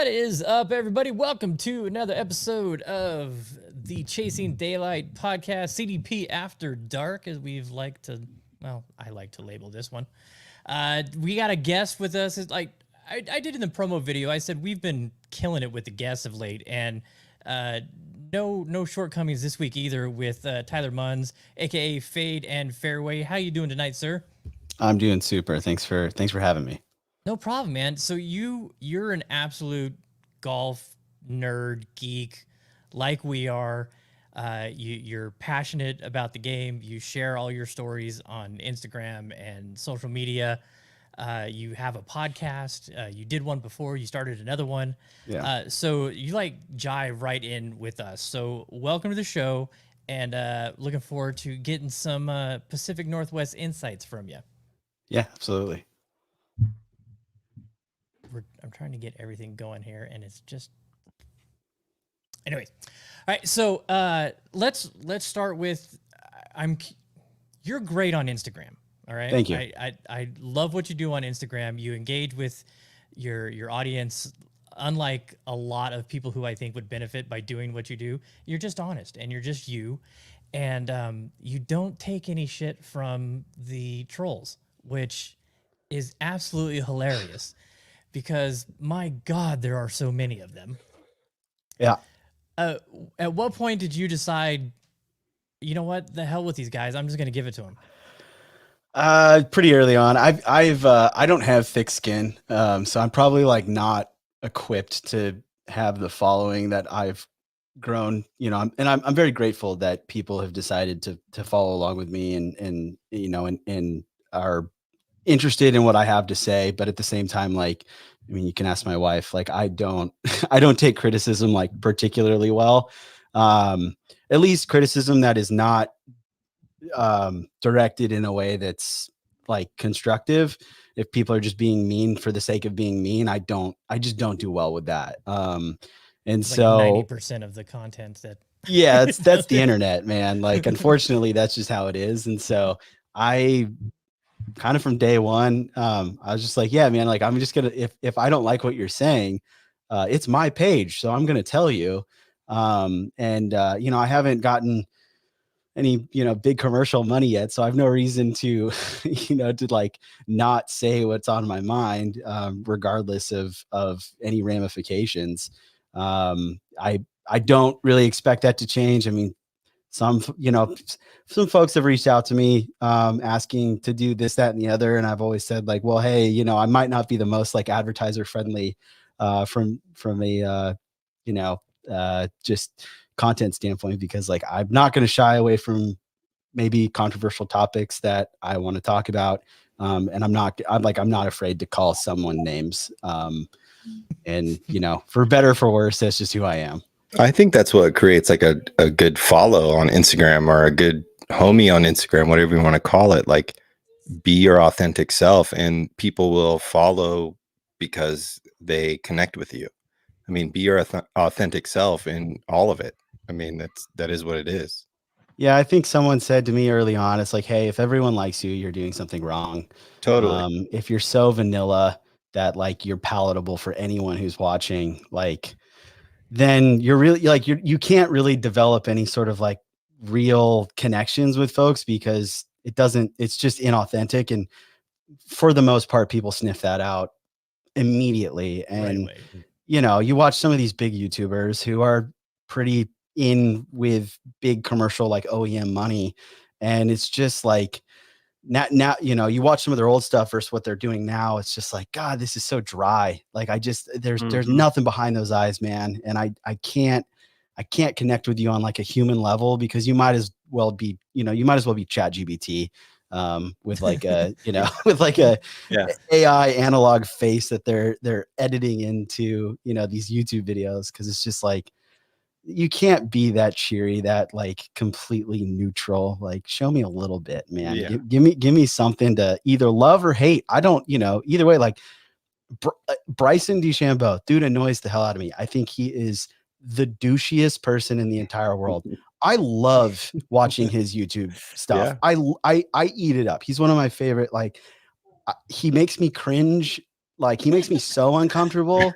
What is up, everybody? Welcome to another episode of the Chasing Daylight podcast, CDP After Dark, as I like to label this one. We got a guest with us. It's like I did in the promo video. I said we've been killing it with the guests of late, and no shortcomings this week either with Tyler Munds, aka Fade and Fairway. How you doing tonight, sir? I'm doing super. Thanks for having me. No problem, man. So you're an absolute golf nerd geek, like we are. You're passionate about the game. You share all your stories on Instagram and social media. You have a podcast. You did one before. You started another one. Yeah. So you jive right in with us. So welcome to the show, and looking forward to getting some Pacific Northwest insights from you. Yeah, absolutely. I'm trying to get everything going here, and it's just. Anyways, all right. So let's start with you're great on Instagram. All right. Thank you. I love what you do on Instagram. You engage with your audience, unlike a lot of people who I think would benefit by doing what you do. You're just honest, and you're just you, and you don't take any shit from the trolls, which is absolutely hilarious. Because my God, there are so many of them. Yeah. At what point did you decide, you know what, the hell with these guys? I'm just going to give it to them. Pretty early on. I don't have thick skin, so I'm probably not equipped to have the following that I've grown. I'm very grateful that people have decided to follow along with me and are interested in what I have to say. But at the same time, you can ask my wife, I don't take criticism particularly well. At least criticism that is not directed in a way that's constructive. If people are just being mean for the sake of being mean, I just don't do well with that. And so 90% of the content that yeah, that's the internet, man. Unfortunately, that's just how it is. And so I kind of from day one, I was just yeah, man, I'm just gonna, if I don't like what you're saying, it's my page, so I'm gonna tell you. I haven't gotten any big commercial money yet, so I have no reason to to not say what's on my mind, regardless of any ramifications. I don't really expect that to change. I mean, some folks have reached out to me asking to do this, that, and the other. And I've always said well, hey, I might not be the most advertiser friendly from a, just content standpoint, because I'm not going to shy away from maybe controversial topics that I want to talk about. And I'm not afraid to call someone names. And, for better or for worse, that's just who I am. I think that's what creates a good follow on Instagram, or a good homie on Instagram, whatever you want to call it. Be your authentic self, and people will follow because they connect with you. I mean, be your authentic self in all of it. I mean, that is what it is. Yeah, I think someone said to me early on, it's hey, if everyone likes you, you're doing something wrong. Totally. If you're so vanilla that you're palatable for anyone who's watching, then you're really you can't really develop any sort of real connections with folks, because it's just inauthentic. And for the most part, people sniff that out immediately. And, right, you watch some of these big YouTubers who are pretty in with big commercial, OEM money. And it's just now, you watch some of their old stuff versus what they're doing now. It's just God, this is so dry. There's nothing behind those eyes, man. And I can't connect with you on a human level, because you might as well be, ChatGPT, with a yeah, AI analog face that they're editing into, these YouTube videos. Cause it's just you can't be that cheery, that completely neutral. Show me a little bit, man. Yeah. Give me something to either love or hate. I don't, either way. Bryson DeChambeau, dude, annoys the hell out of me. I think he is the douchiest person in the entire world. I love watching his YouTube stuff. Yeah. I eat it up. He's one of my favorite. He makes me cringe. He makes me so uncomfortable.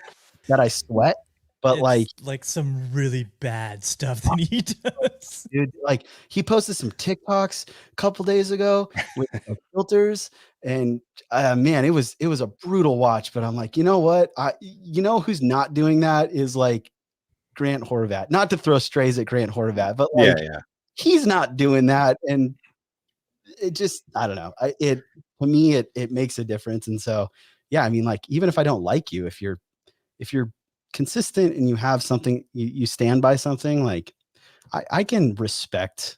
that I sweat, but like, It's like some really bad stuff that he does. dude, like he posted some TikToks a couple days ago with filters, and man, it was a brutal watch. But I'm like, you know what? You know who's not doing that is like Grant Horvat. Not to throw strays at Grant Horvat, but like Yeah. he's not doing that, and it just, I don't know. To me, it makes a difference. And so, yeah, I mean, like even if I don't like you, if you're consistent and you have something, you stand by something, like I can respect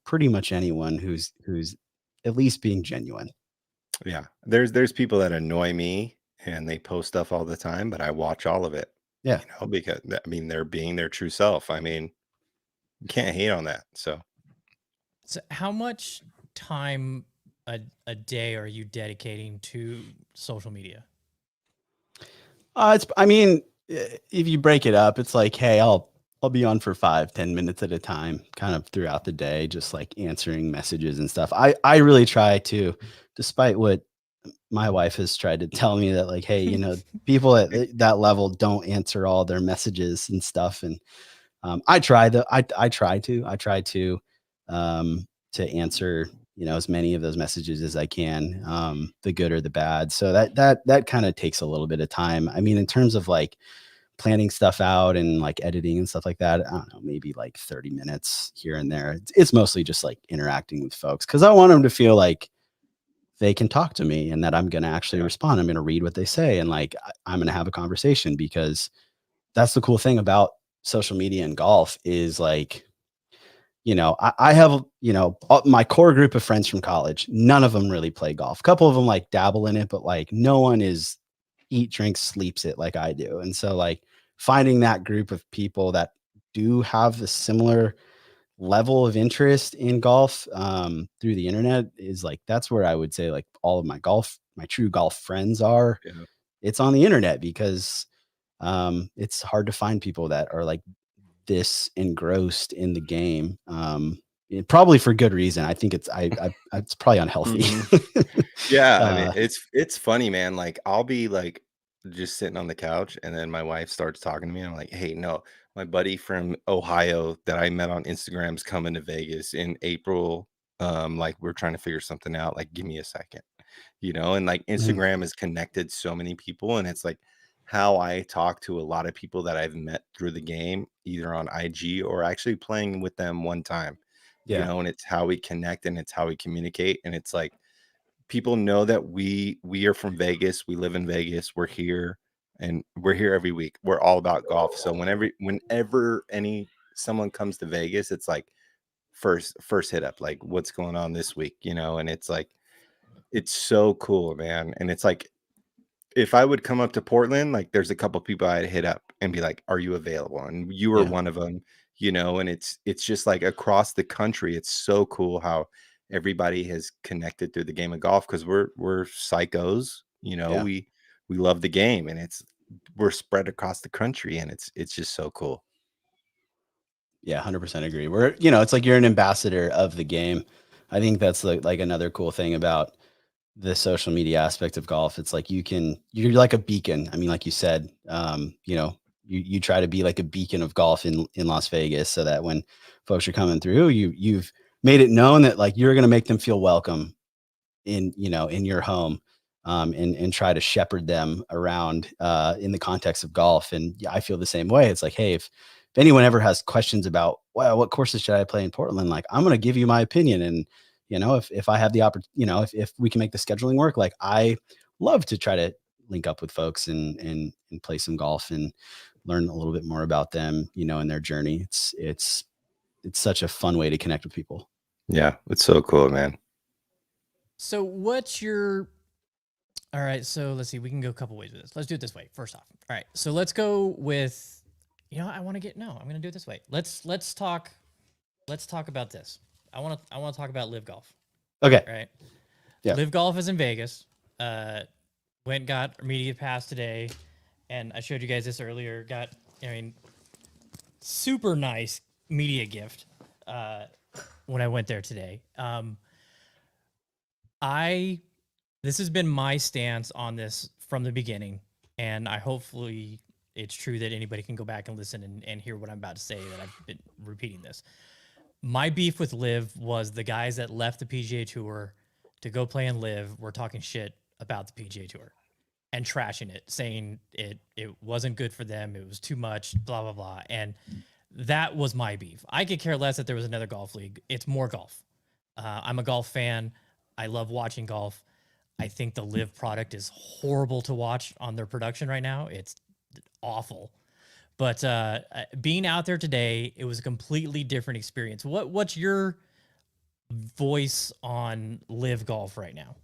pretty much anyone who's at least being genuine. Yeah. There's people that annoy me and they post stuff all the time, but I watch all of it, Yeah. because I mean, they're being their true self. I mean, you can't hate on that. So how much time a day are you dedicating to social media? I mean, if you break it up, it's like, hey, I'll be on for 5-10 minutes at a time, kind of throughout the day, just like answering messages and stuff. I really try to, despite what my wife has tried to tell me, that like, hey, people at that level don't answer all their messages and stuff. And I try to answer, as many of those messages as I can, the good or the bad. So that kind of takes a little bit of time. I mean, in terms of like planning stuff out and like editing and stuff like that, I don't know, maybe like 30 minutes here and there. It's mostly just like interacting with folks, because I want them to feel like they can talk to me and that I'm going to actually respond. I'm going to read what they say, and like I'm going to have a conversation, because that's the cool thing about social media and golf is like, I have, my core group of friends from college. None of them really play golf. A couple of them like dabble in it, but like no one is eat, drinks, sleeps it like I do. And so like finding that group of people that do have a similar level of interest in golf through the internet is like, that's where I would say like all of my true golf friends are. yeah. It's on the internet, because it's hard to find people that are like this engrossed in the game. Probably for good reason. I think it's it's probably unhealthy. Yeah, I mean, it's funny, man. Like I'll be like just sitting on the couch and then my wife starts talking to me. And I'm like, hey, no, my buddy from Ohio that I met on Instagram's coming to Vegas in April. Like we're trying to figure something out. Like, give me a second, and like Instagram has connected so many people, and it's like how I talk to a lot of people that I've met through the game, either on IG or actually playing with them one time, and it's how we connect and it's how we communicate. And it's like, people know that we are from Vegas. We live in Vegas. We're here, and we're here every week. We're all about golf. So whenever someone comes to Vegas, it's like first hit up, like what's going on this week, and it's like, it's so cool, man. And it's like, if I would come up to Portland, like there's a couple people I'd hit up and be like, are you available? And you were one of them, and it's just like across the country. It's so cool how everybody has connected through the game of golf, because we're psychos, we love the game, and we're spread across the country, and it's just so cool. Yeah, 100% agree. It's like you're an ambassador of the game. I think that's like another cool thing about the social media aspect of golf. It's like you're like a beacon. I mean, like you said, you try to be like a beacon of golf in Las Vegas, so that when folks are coming through, you've made it known that like you're going to make them feel welcome in your home, and try to shepherd them around in the context of golf. And I feel the same way. It's like, hey, if anyone ever has questions about, well, what courses should I play in Portland? Like, I'm going to give you my opinion. And, if I have the opportunity, if we can make the scheduling work, like I love to try to link up with folks and play some golf and learn a little bit more about them, and their journey. It's such a fun way to connect with people. Yeah. It's so cool, man. So all right, so let's see, we can go a couple ways with this. Let's do it this way. First off. All right. So let's go with, I'm going to do it this way. Let's talk about this. I want to talk about Live Golf. Okay. Right. Yeah. Live Golf is in Vegas. Got immediate pass today, and I showed you guys this earlier. Got, super nice media gift when I went there today. This has been my stance on this from the beginning, and I hopefully it's true that anybody can go back and listen and hear what I'm about to say, that I've been repeating this. My beef with Liv was the guys that left the PGA Tour to go play in Liv were talking shit about the PGA Tour and trashing it, saying it wasn't good for them, it was too much, blah, blah, blah. And that was my beef. I could care less that there was another golf league. It's more golf. I'm a golf fan. I love watching golf. I think the Liv product is horrible to watch on their production right now. It's awful. But being out there today, it was a completely different experience. What's your voice on Liv golf right now?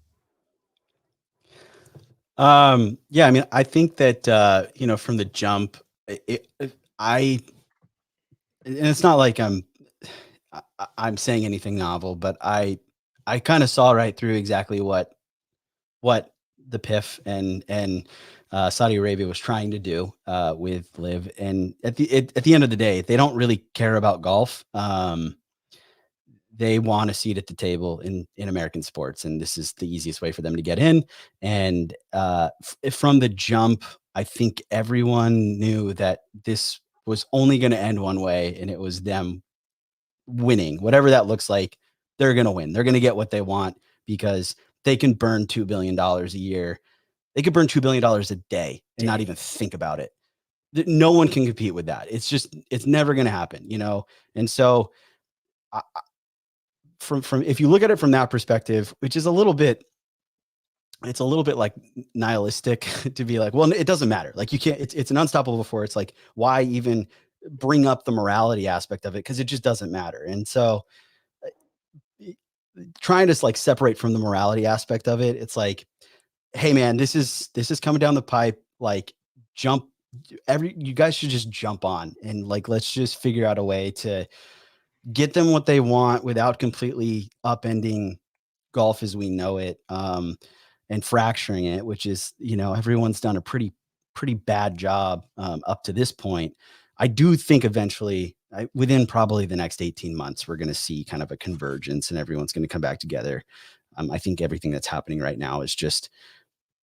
Yeah, I mean, I think that, you know, from the jump, and it's not like I'm saying anything novel, but I kind of saw right through exactly what the PIF and Saudi Arabia was trying to do with Liv. And at the end of the day, they don't really care about golf. They want a seat at the table in American sports, and this is the easiest way for them to get in. And from the jump, I think everyone knew that this was only going to end one way, and it was them winning. Whatever that looks like, they're going to win. They're going to get what they want because they can burn $2 billion a year. They could burn $2 billion a day and not even think about it. No one can compete with that. It's never going to happen, you know? And so from if you look at it from that perspective, which is it's a little bit like nihilistic to be like, well, it doesn't matter. Like you can't, it's an unstoppable before. It's like, why even bring up the morality aspect of it? Cause it just doesn't matter. And so trying to like separate from the morality aspect of it, it's like, hey man, this is coming down the pipe. Like you guys should just jump on and like, let's just figure out a way to get them what they want without completely upending golf as we know it, and fracturing it, which is, you know, everyone's done a pretty bad job up to this point. I do think eventually within probably the next 18 months, we're going to see kind of a convergence and everyone's going to come back together. I think everything that's happening right now is just,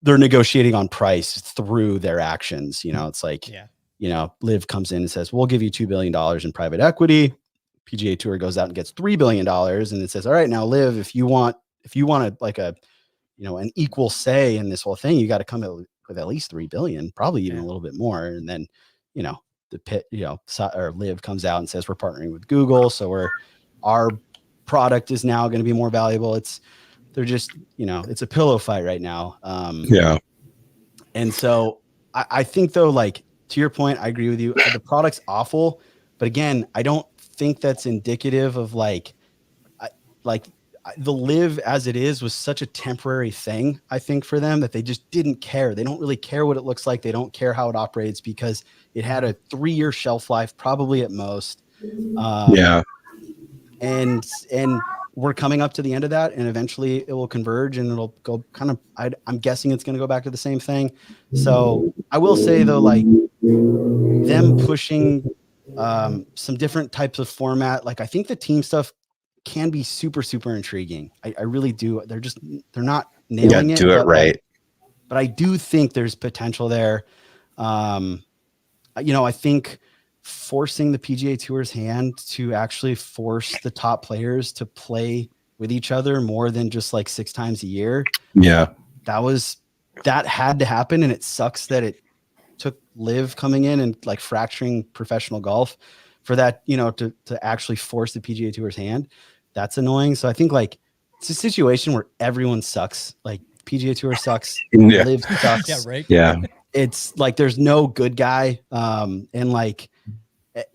they're negotiating on price through their actions. You know, it's like, you know, Liv comes in and says, we'll give you $2 billion in private equity. PGA Tour goes out and gets $3 billion. And it says, all right, now Liv, if you want like a, you know, an equal say in this whole thing, you got to come with at least 3 billion, probably even a little bit more. And then, you know, the pit, you know, or Liv comes out and says, we're partnering with Google. So our product is now going to be more valuable. They're just, you know, it's a pillow fight right now. Yeah. And so I think though, like to your point, I agree with you. The product's awful, but again, I don't think that's indicative of like the Liv as it is was such a temporary thing, I think, for them, that they just didn't care. They don't really care what it looks like. They don't care how it operates because it had a 3-year shelf life, probably at most. And we're coming up to the end of that, and eventually it will converge and it'll go kind of, I'm guessing it's going to go back to the same thing. So I will say though, like them pushing some different types of format, like I think the team stuff can be super, super intriguing. I really do. They're not nailing it. Do it right. But I do think there's potential there. You know, I think forcing the PGA Tour's hand to actually force the top players to play with each other more than just like 6 times a year. Yeah. That had to happen. And it sucks that it took Liv coming in and like fracturing professional golf for that, you know, to actually force the PGA Tour's hand. That's annoying. So I think like it's a situation where everyone sucks. Like PGA Tour sucks. Yeah. Liv sucks. Yeah, right. Yeah. It's like there's no good guy. And like,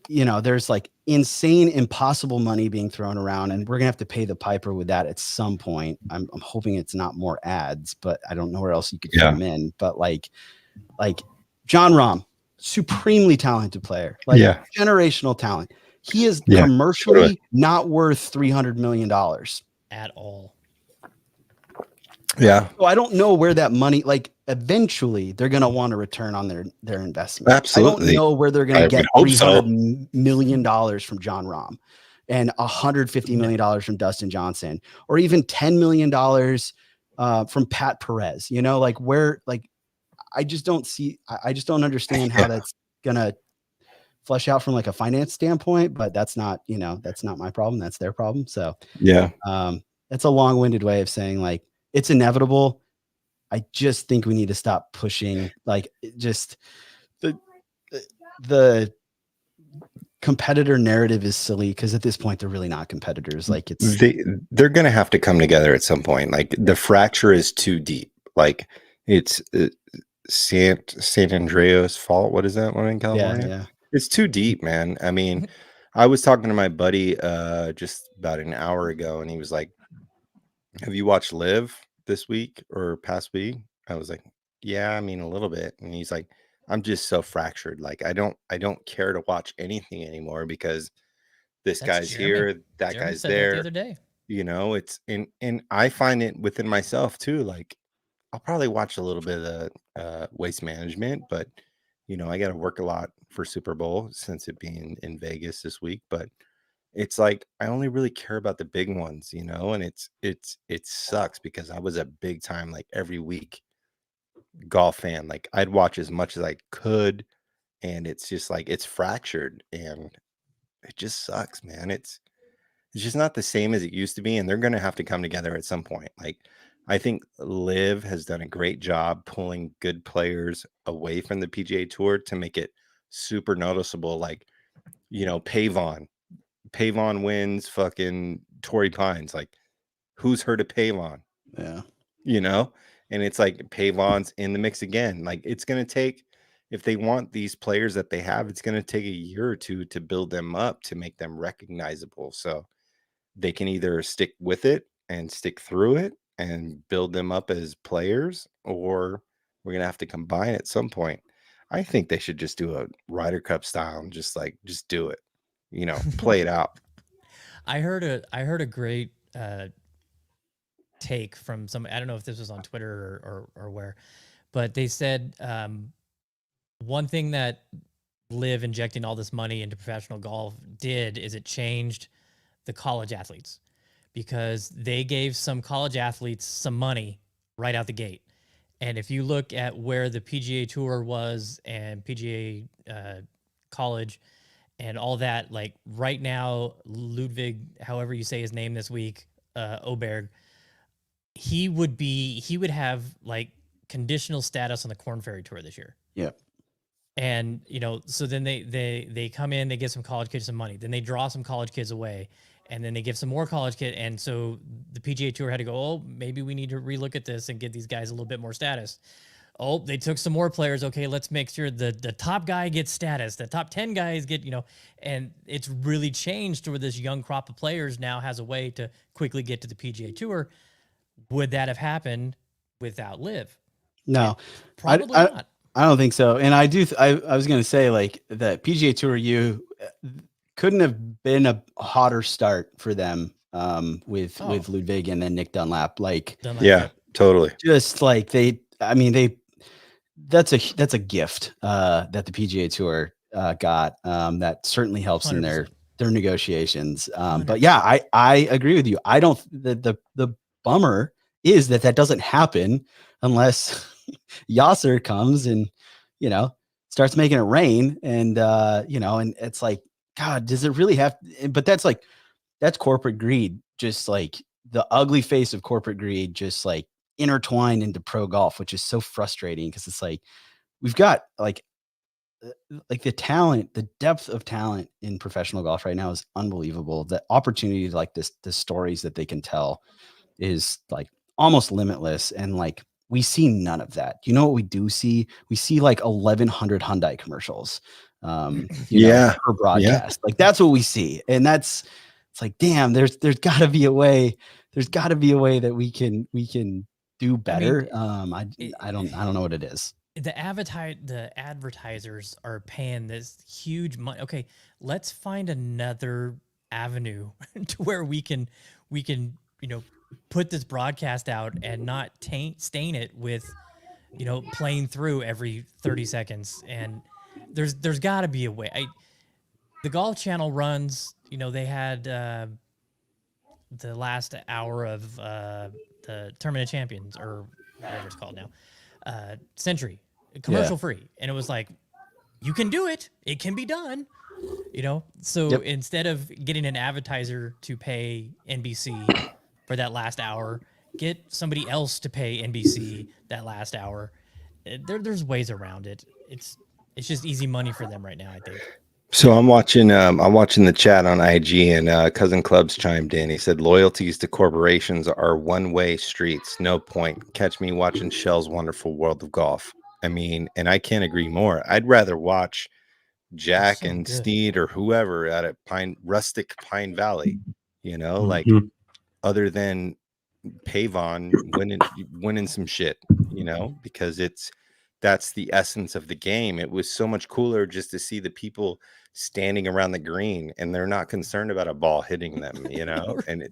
you know, there's like insane, impossible money being thrown around, and we're gonna have to pay the piper with that at some point. I'm hoping it's not more ads, but I don't know where else you could fit them in. But like John Rahm, supremely talented player, like generational talent. He is commercially not worth $300 million at all. Yeah. So I don't know where that money, like eventually they're going to want a return on their investment. Absolutely. I don't know where they're going to get $300 million from John Rahm and $150 million from Dustin Johnson, or even $10 million from Pat Perez, you know, like where, like, I just don't understand how gonna flesh out from like a finance standpoint, but that's not, that's not my problem. That's their problem. So Yeah. that's a long-winded way of saying like it's inevitable. I just think we need to stop pushing like just the competitor narrative is silly because at this point they're really not competitors. Like they're gonna have to come together at some point. Like the fracture is too deep. Like it's San Andreas fault. What is that one in California? Yeah. It's too deep, man. I mean, I was talking to my buddy just about an hour ago, and he was like, "Have you watched Live this week or past week?" I was like, "Yeah, I mean a little bit." And he's like, "I'm just so fractured. Like I don't care to watch anything anymore because this guy's here, that Jeremy guy's said that there." the other day. It's and I find it within myself too. Like I'll probably watch a little bit of Waste Management, but I got to work a lot for Super Bowl since it being in Vegas this week. But it's like I only really care about the big ones, and it sucks because I was a big time like every week golf fan. Like I'd watch as much as I could, and it's just like it's fractured and it just sucks, man. It's just not the same as it used to be, and they're going to have to come together at some point. Like I think Liv has done a great job pulling good players away from the PGA Tour to make it super noticeable. Like, Pavon wins fucking Torrey Pines. Like, who's heard of Pavon? Yeah. And it's like Pavon's in the mix again. Like, it's going to take, if they want these players that they have, it's going to take a year or two to build them up to make them recognizable. So they can either stick with it and stick through it and build them up as players, or we're going to have to combine at some point. I think they should just do a Ryder Cup style and just do it, play it out. I heard a great take from some, I don't know if this was on Twitter or where, but they said one thing that Liv injecting all this money into professional golf did is it changed the college athletes, because they gave some college athletes some money right out the gate. And if you look at where the PGA Tour was and PGA college and all that, like right now, Ludwig, however you say his name this week, Oberg, he would have like conditional status on the Korn Ferry Tour this year. Yeah. And, so then they come in, they give some college kids some money, then they draw some college kids away, and then they give some more college kids. And so the PGA Tour had to go, oh, maybe we need to relook at this and get these guys a little bit more status. Oh, they took some more players. Okay, let's make sure the top guy gets status. The top 10 guys get, and it's really changed to where this young crop of players now has a way to quickly get to the PGA Tour. Would that have happened without Liv? No, probably not. I don't think so. And I do. I was going to say like the PGA Tour couldn't have been a hotter start for them with Ludwig and then Nick Dunlap. Yeah, totally. Just like that's a gift that the PGA Tour got that certainly helps 100%. In their negotiations. But yeah, I agree with you. I don't. The bummer is that doesn't happen unless Yasser comes and starts making it rain, and and it's like, God, does it really have? But that's corporate greed, just like the ugly face of corporate greed, just like intertwined into pro golf, which is so frustrating because it's like we've got like the talent, the depth of talent in professional golf right now is unbelievable. The opportunity like this, the stories that they can tell is like almost limitless, and like we see none of that. You know what we do see? We see like 1,100 Hyundai commercials. Per broadcast. Like that's what we see. And it's like, damn, there's gotta be a way. There's gotta be a way that we can do better. I don't know what it is. The advertisers are paying this huge money. Okay, let's find another avenue to where we can put this broadcast out and not stain it with playing through every 30 seconds. And there's got to be a way. The Golf Channel runs, they had the last hour of the Tournament of Champions, or whatever it's called now, Century, commercial free, and it was like you can do it. It can be done. You know, so Yep. instead of getting an advertiser to pay NBC for that last hour, get somebody else to pay NBC that last hour. There's ways around it. It's just easy money for them right now, I think. So I'm watching the chat on IG, and Cousin Clubs chimed in. He said loyalties to corporations are one-way streets. No point. Catch me watching Shell's Wonderful World of Golf. I mean, and I can't agree more. I'd rather watch Jack so and good. Steed or whoever at a rustic Pine Valley, you know, like Mhm. other than Pavon winning some shit, you know, because that's the essence of the game. It was so much cooler just to see the people standing around the green and they're not concerned about a ball hitting them, you know, and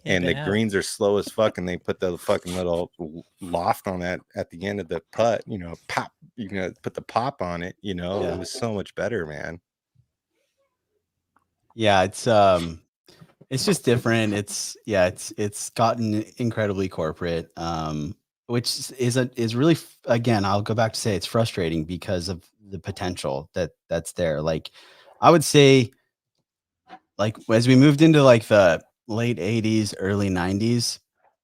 the greens are slow as fuck, and they put the fucking little loft on that at the end of the putt, you know, pop, you know, put the pop on it, you know. Yeah. It was so much better, man. Yeah, it's just different. It's gotten incredibly corporate, which is really, again, I'll go back to say it's frustrating because of the potential that's there. Like, I would say, like, as we moved into like the late 80s, early 90s,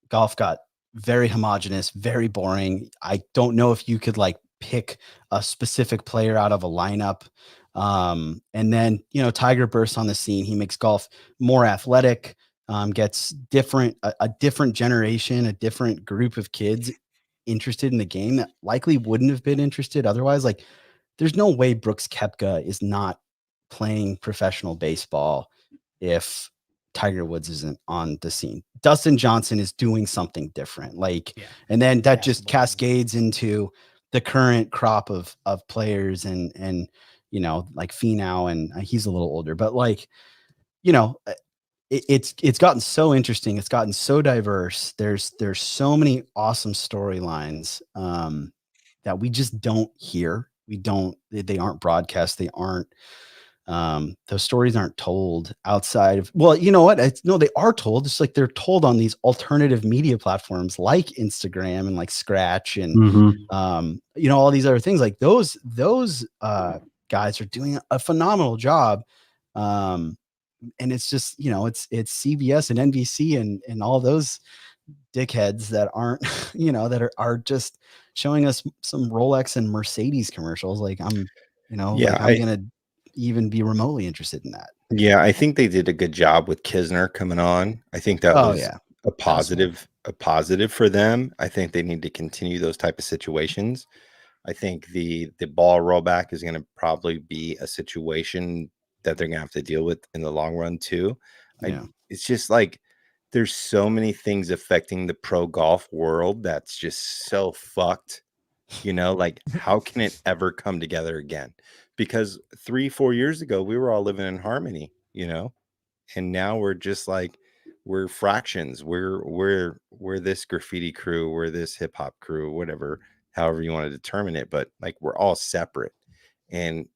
golf got very homogenous, very boring. I don't know if you could like pick a specific player out of a lineup. And then, you know, Tiger bursts on the scene. He makes golf more athletic, gets a different generation, a different group of kids interested in the game that likely wouldn't have been interested otherwise. Like, there's no way Brooks Koepka is not playing professional baseball if Tiger Woods isn't on the scene. Dustin Johnson is doing something different. Like, and then that just cascades into the current crop of players and, you know, like Finau, and he's a little older, but like, you know, it's gotten so interesting. It's gotten so diverse. There's so many awesome storylines that we just don't hear. They aren't broadcast. They aren't, those stories aren't told outside of, well, you know what? No, they are told. It's like they're told on these alternative media platforms like Instagram and like Scratch and, you know, all these other things. Like those guys are doing a phenomenal job. And it's just, you know, it's CBS and NBC and all those dickheads that aren't, you know, that are just showing us some Rolex and Mercedes commercials. Like, I'm, you know, Yeah, like I'm gonna even be remotely interested in that. Yeah, I think they did a good job with Kisner coming on. I think that was a positive for them. I think they need to continue those type of situations. I think the ball rollback is going to probably be a situation that they're going to have to deal with in the long run too. Yeah. It's just like there's so many things affecting the pro golf world that's just so fucked. You know, like how can it ever come together again? Because 3-4 years ago we were all living in harmony, you know, and now we're just like we're fractions. We're this graffiti crew, we're this hip hop crew, whatever, however you want to determine it, but like we're all separate. And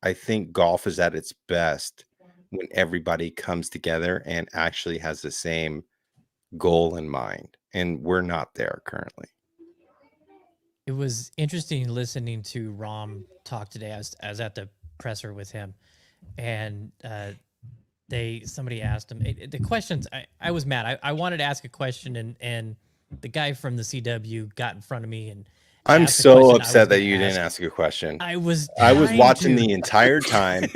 I think golf is at its best when everybody comes together and actually has the same goal in mind, and we're not there currently. It was interesting listening to Rom talk today. I was at the presser with him, and somebody asked him the questions. I was mad. I wanted to ask a question, and the guy from the CW got in front of me and I'm so upset that you didn't ask a question. I was watching the entire time.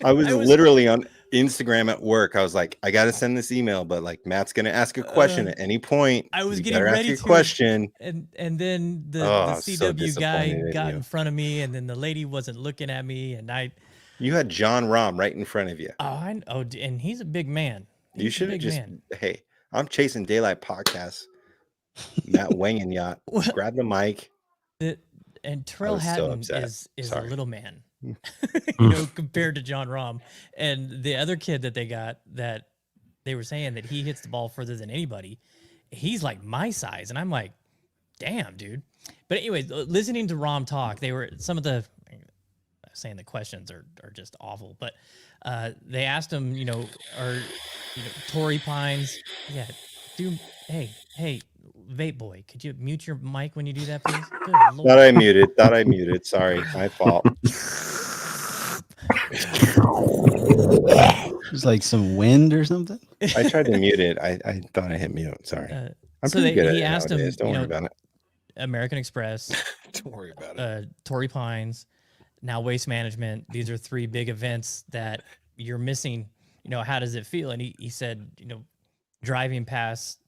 I was literally on Instagram at work. I was like, I got to send this email, but like Matt's going to ask a question at any point. I was getting ready to question. And then the CW guy got in front of me, and then the lady wasn't looking at me, and you had John Rahm right in front of you. And he's a big man. You should have just, hey, I'm Chasing Daylight Podcast. Matt Wangen Yacht. Grab the mic. And Terrell Hatton is a little man, you know, compared to John Rahm. And the other kid that they got, that they were saying that he hits the ball further than anybody, he's like my size. And I'm like, damn, dude. But anyways, listening to Rahm talk, they were some of the saying the questions are just awful, but they asked him, Torrey Pines, dude, hey, Vape Boy, could you mute your mic when you do that, please? Good Lord. Thought I muted. Sorry, my fault. There's like some wind or something. I tried to mute it. I thought I hit mute. Sorry. I'm so pretty good at he it asked him, nowadays. Don't worry about it. American Express, Don't worry about it. Torrey Pines, now Waste Management. These are 3 big events that you're missing. How does it feel? And he said, driving past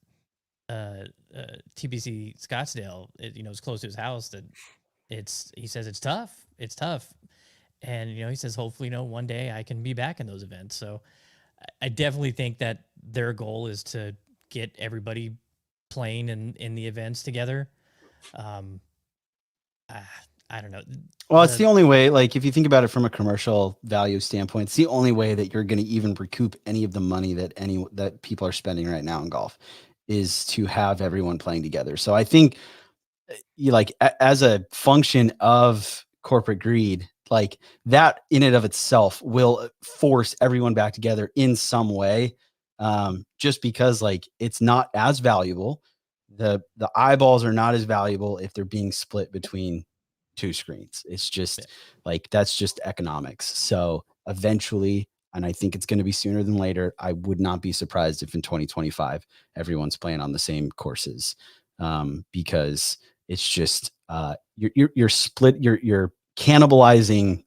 TPC Scottsdale, it's close to his house, that he says it's tough. It's tough. And, he says, hopefully, one day I can be back in those events. So I definitely think that their goal is to get everybody playing in the events together. I don't know. Well, it's the only way, like, if you think about it from a commercial value standpoint, it's the only way that you're going to even recoup any of the money that people are spending right now in golf, is to have everyone playing together. So I think as a function of corporate greed, like that in and of itself will force everyone back together in some way. Just because it's not as valuable. The eyeballs are not as valuable if they're being split between 2 screens. It's just that's just economics. So eventually, and I think it's going to be sooner than later, I would not be surprised if in 2025 everyone's playing on the same courses, because it's just you're split, you're cannibalizing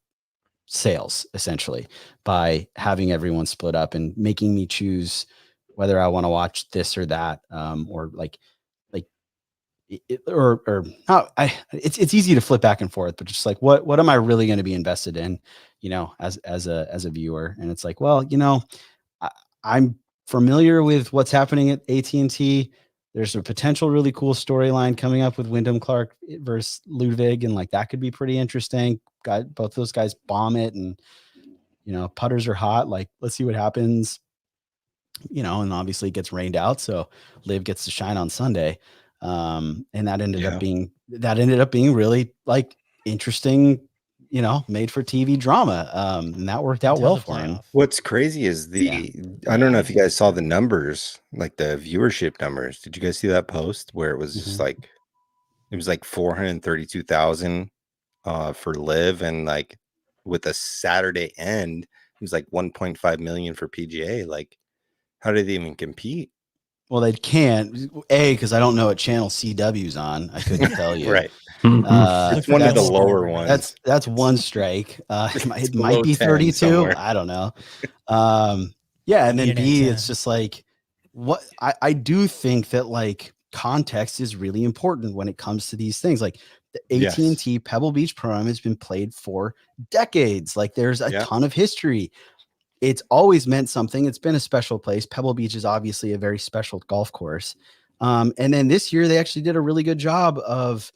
sales essentially by having everyone split up and making me choose whether I want to watch this or that, or it's easy to flip back and forth, but just what am I really going to be invested in, as a viewer? And it's well, I'm familiar with what's happening at AT&T. There's a potential really cool storyline coming up with Wyndham Clark versus Ludwig, and that could be pretty interesting. Both those guys bomb it, and putters are hot. Let's see what happens. And obviously it gets rained out, so Liv gets to shine on Sunday. And that ended up being really interesting, made for TV drama. And that worked out well for him. What's crazy is I don't know if you guys saw the numbers, the viewership numbers. Did you guys see that post where it was just it was 432,000 for Liv, and with a Saturday end, it was 1.5 million for PGA. How did they even compete? Well, they can't, because I don't know what channel CW's on. I couldn't tell you. Right. It's one of the lower ones. That's one strike. It might be 32. Somewhere. I don't know. And then B, it's just what I do think that context is really important when it comes to these things. The AT&T Pebble Beach Pro-Am has been played for decades. There's a ton of history. It's always meant something. It's been a special place. Pebble Beach is obviously a very special golf course. And then this year they actually did a really good job of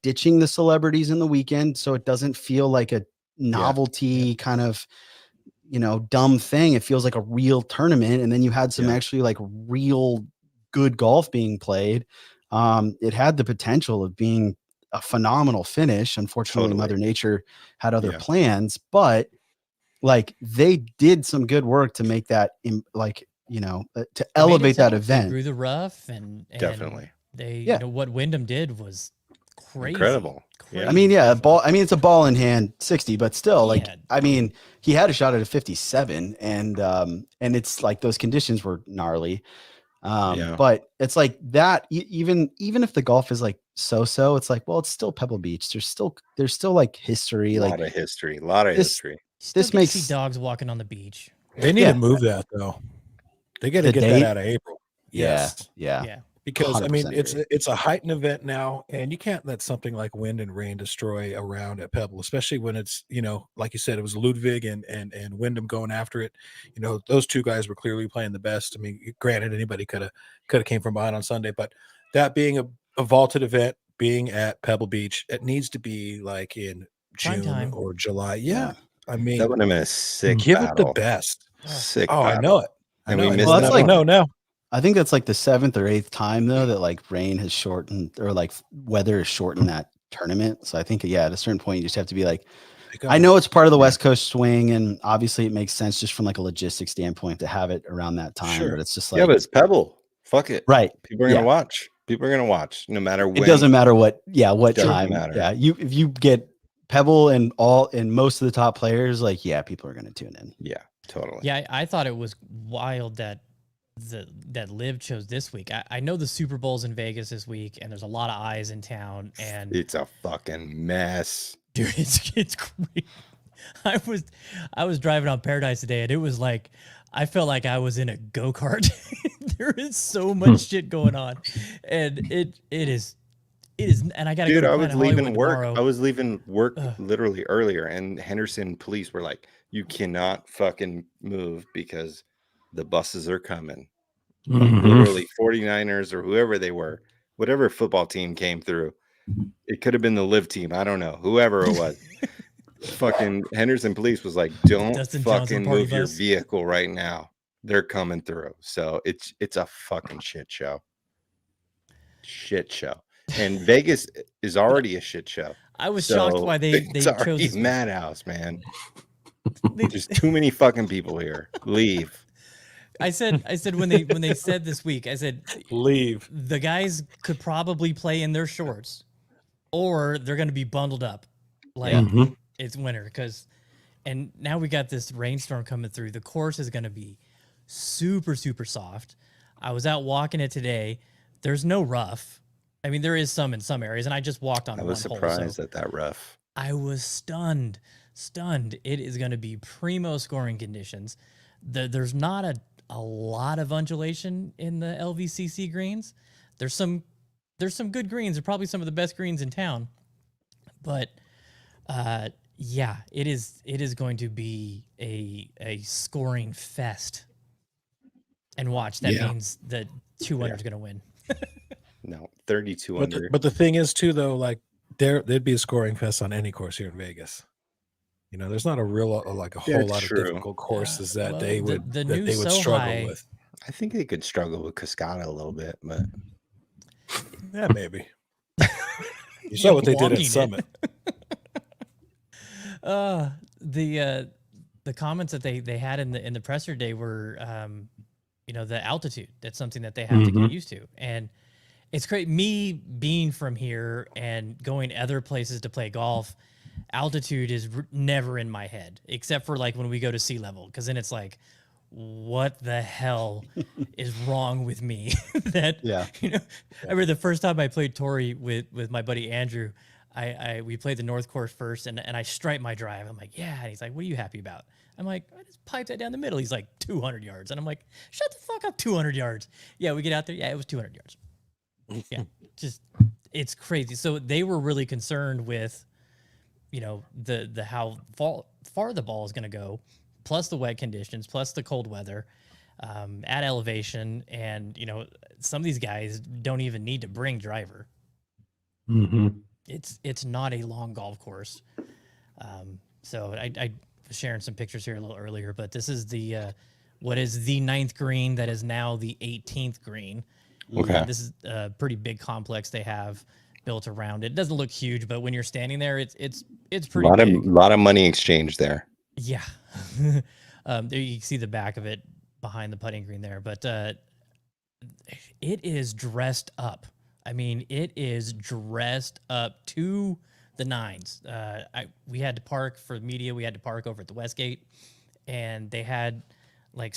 ditching the celebrities in the weekend, so it doesn't feel like a novelty kind of, dumb thing. It feels like a real tournament. And then you had some actually real good golf being played. It had the potential of being a phenomenal finish. Unfortunately, Mother Nature had other plans, but they did some good work to make that to elevate that event through the rough, and definitely what Wyndham did was crazy. Incredible. Crazy. I mean, it's a ball in hand 60, but still he had a shot at a 57, and it's those conditions were gnarly. But it's that even if the golf is so-so, it's well, it's still Pebble Beach. There's still history, a lot of history. This makes see dogs walking on the beach. They need to move that though. They got to get that out of April. Yes. Yeah. Because I mean, it's a heightened event now, and you can't let something like wind and rain destroy a round at Pebble, especially when it's, like you said, it was Ludwig and Wyndham going after it. Those 2 guys were clearly playing the best. I mean, granted, anybody could have came from behind on Sunday, but that being a vaulted event, being at Pebble Beach, it needs to be in June or July. Yeah. I mean, that would have been a sick give battle. it the best. Sick. Oh, battle. I know it. And we missed that. No. I think that's the 7th or 8th time though that rain has shortened, or weather has shortened that tournament. So I think at a certain point you just have to be I know it's part of the West Coast swing, and obviously it makes sense just from a logistics standpoint to have it around that time. But it's just but it's Pebble. Fuck it. Right. People are gonna watch. People are gonna watch no matter when. It doesn't matter what Doesn't time. matter. Yeah. If you get Pebble and most of the top players, like, yeah, people are gonna tune in. Yeah, totally. Yeah, I thought it was wild that that Liv chose this week. I know the Super Bowl's in Vegas this week, and there's a lot of eyes in town, and It's a fucking mess. dude, it's great. I was driving on Paradise today, and it was like I felt like I was in a go-kart. There is so much shit going on, and it is, and I gotta Dude, go to I was Planet leaving Hollywood work. tomorrow. I was leaving work Ugh. literally earlier, and Henderson police were like, "You cannot fucking move because the buses are coming." Like, literally 49ers or whoever they were, whatever football team came through. It could have been the Live team. I don't know. Whoever it was. Fucking Henderson police was like, "Don't Dustin Johnson fucking party move your bus. vehicle right now. They're coming through." So it's a fucking shit show. Shit show. And Vegas is already a shit show. I was shocked So why they it's chose already this week. madhouse, man. They- There's too many fucking people here. Leave. I said when they said this week, I said Leave. the guys could probably play in their shorts, or they're going to be bundled up like it's winter. And now we got this rainstorm coming through. The course is going to be super, super soft. I was out walking it today. There's no rough. I mean, there is some in some areas, and I just walked on I one was hole. surprised So at that rough. I was stunned. It is going to be primo scoring conditions. There's not a lot of undulation in the LVCC greens. There's some good greens. They're probably some of the best greens in town. But yeah, it is going to be a scoring fest. And watch, that means that 200 is going to win. No, 32 under. But the thing is too, though, like there'd be a scoring fest on any course here in Vegas. You know, there's not a real like a whole lot true. of difficult courses that well, they would the that new they would Sohai- struggle with. I think they could struggle with Cascada a little bit, but Yeah, maybe. You saw what they did at Wonking it. Summit. The comments that they had in the presser day were the altitude. That's something that they have to get used to. And it's great. Me being from here and going other places to play golf, altitude is never in my head, except for like when we go to sea level, because then it's like, what the hell is wrong with me? I remember the first time I played Torrey with my buddy Andrew, we played the North Course first, and I striped my drive. I'm like, yeah. And he's like, what are you happy about? I'm like, I just piped that down the middle. He's like, 200 yards. And I'm like, shut the fuck up, 200 yards. Yeah, we get out there. Yeah, it was 200 yards. Yeah, just, it's crazy. So they were really concerned with, the how far the ball is going to go, plus the wet conditions, plus the cold weather, at elevation. And, some of these guys don't even need to bring driver. It's not a long golf course. So I was sharing some pictures here a little earlier, but this is what is the 9th green that is now the 18th green. Okay. This is a pretty big complex they have built around it. It doesn't look huge, but when you're standing there, it's pretty big. lot of money exchanged there. Yeah. There you can see the back of it behind the putting green there, but it is dressed up. I mean, it is dressed up to the nines. We had to park for media. We had to park over at the Westgate, and they had like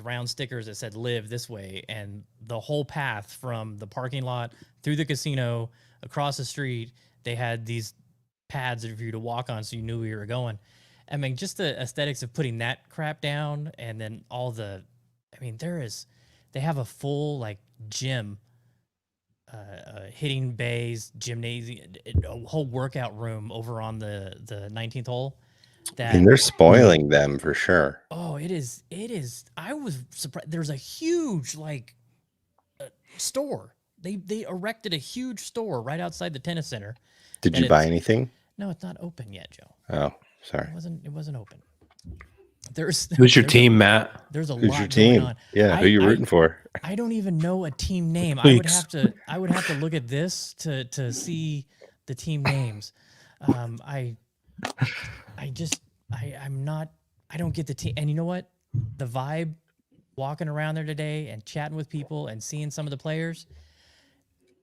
round stickers that said "Live this way," and the whole path from the parking lot through the casino across the street, they had these pads for you to walk on, so you knew where you were going. I mean, just the aesthetics of putting that crap down, and then they have a full like gym, hitting bays, gymnasium, a whole workout room over on the 19th hole. And they're spoiling them for sure. Oh, it is. I was surprised. There's a huge store. They erected a huge store right outside the tennis center. Did you buy anything? No, it's not open yet, Joe. Oh, sorry. It wasn't open. Who's your team, Matt? There's a Who's lot your team? going on. Yeah, who you rooting for? I don't even know a team name. Tweaks. I would have to look at this to see the team names. I don't get the team. And you know what? The vibe walking around there today and chatting with people and seeing some of the players,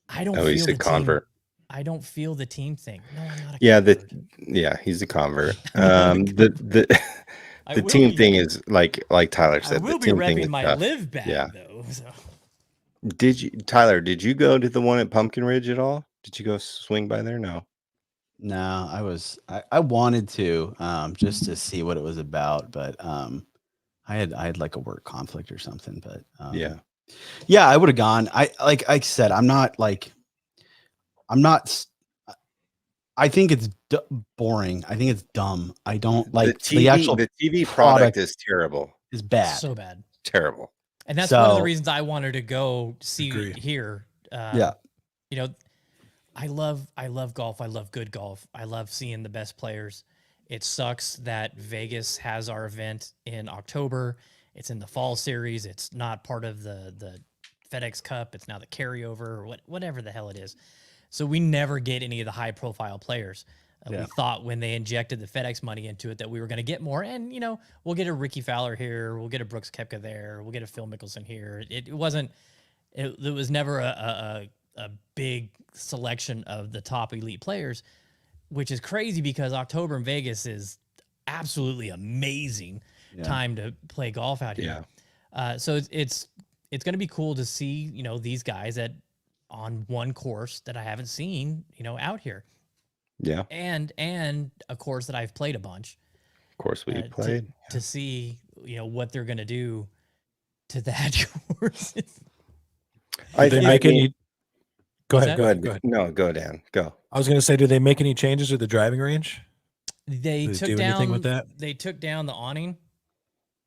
I don't Oh, feel he's the a convert. team. I don't feel the team thing. No, I'm not a Yeah, convert. he's a convert. I'm not a The I the will team be- thing is like Tyler I said. will The be team thing repping is my tough. live bag Yeah. though. So. Tyler, did you go to the one at Pumpkin Ridge at all? Did you go swing by there? No. No, I wanted to just to see what it was about, but I had like a work conflict or something, but yeah, I would have gone. I said, I'm not. I think it's boring. I think it's dumb. I don't like the actual TV product is terrible. Is bad. So bad. Terrible. And that's one of the reasons I wanted to go see here. Yeah. You know, I love golf. I love good golf. I love seeing the best players. It sucks that Vegas has our event in October. It's in the fall series. It's not part of the FedEx Cup. It's now the carryover or whatever the hell it is. So we never get any of the high profile players. We thought when they injected the FedEx money into it that we were going to get more. And, you know, we'll get a Ricky Fowler here. We'll get a Brooks Koepka there. We'll get a Phil Mickelson here. It was never a big selection of the top elite players, which is crazy because October in Vegas is absolutely amazing time to play golf out here. So it's going to be cool to see, you know, these guys on one course that I haven't seen, you know, out here. Yeah. And a course that I've played a bunch. Of course we played. To see, you know, what they're going to do to that course. Did they make any? Go ahead. No, go, Dan. Go. I was going to say, do they make any changes to the driving range? They Do they took do down anything with that? They took down the awning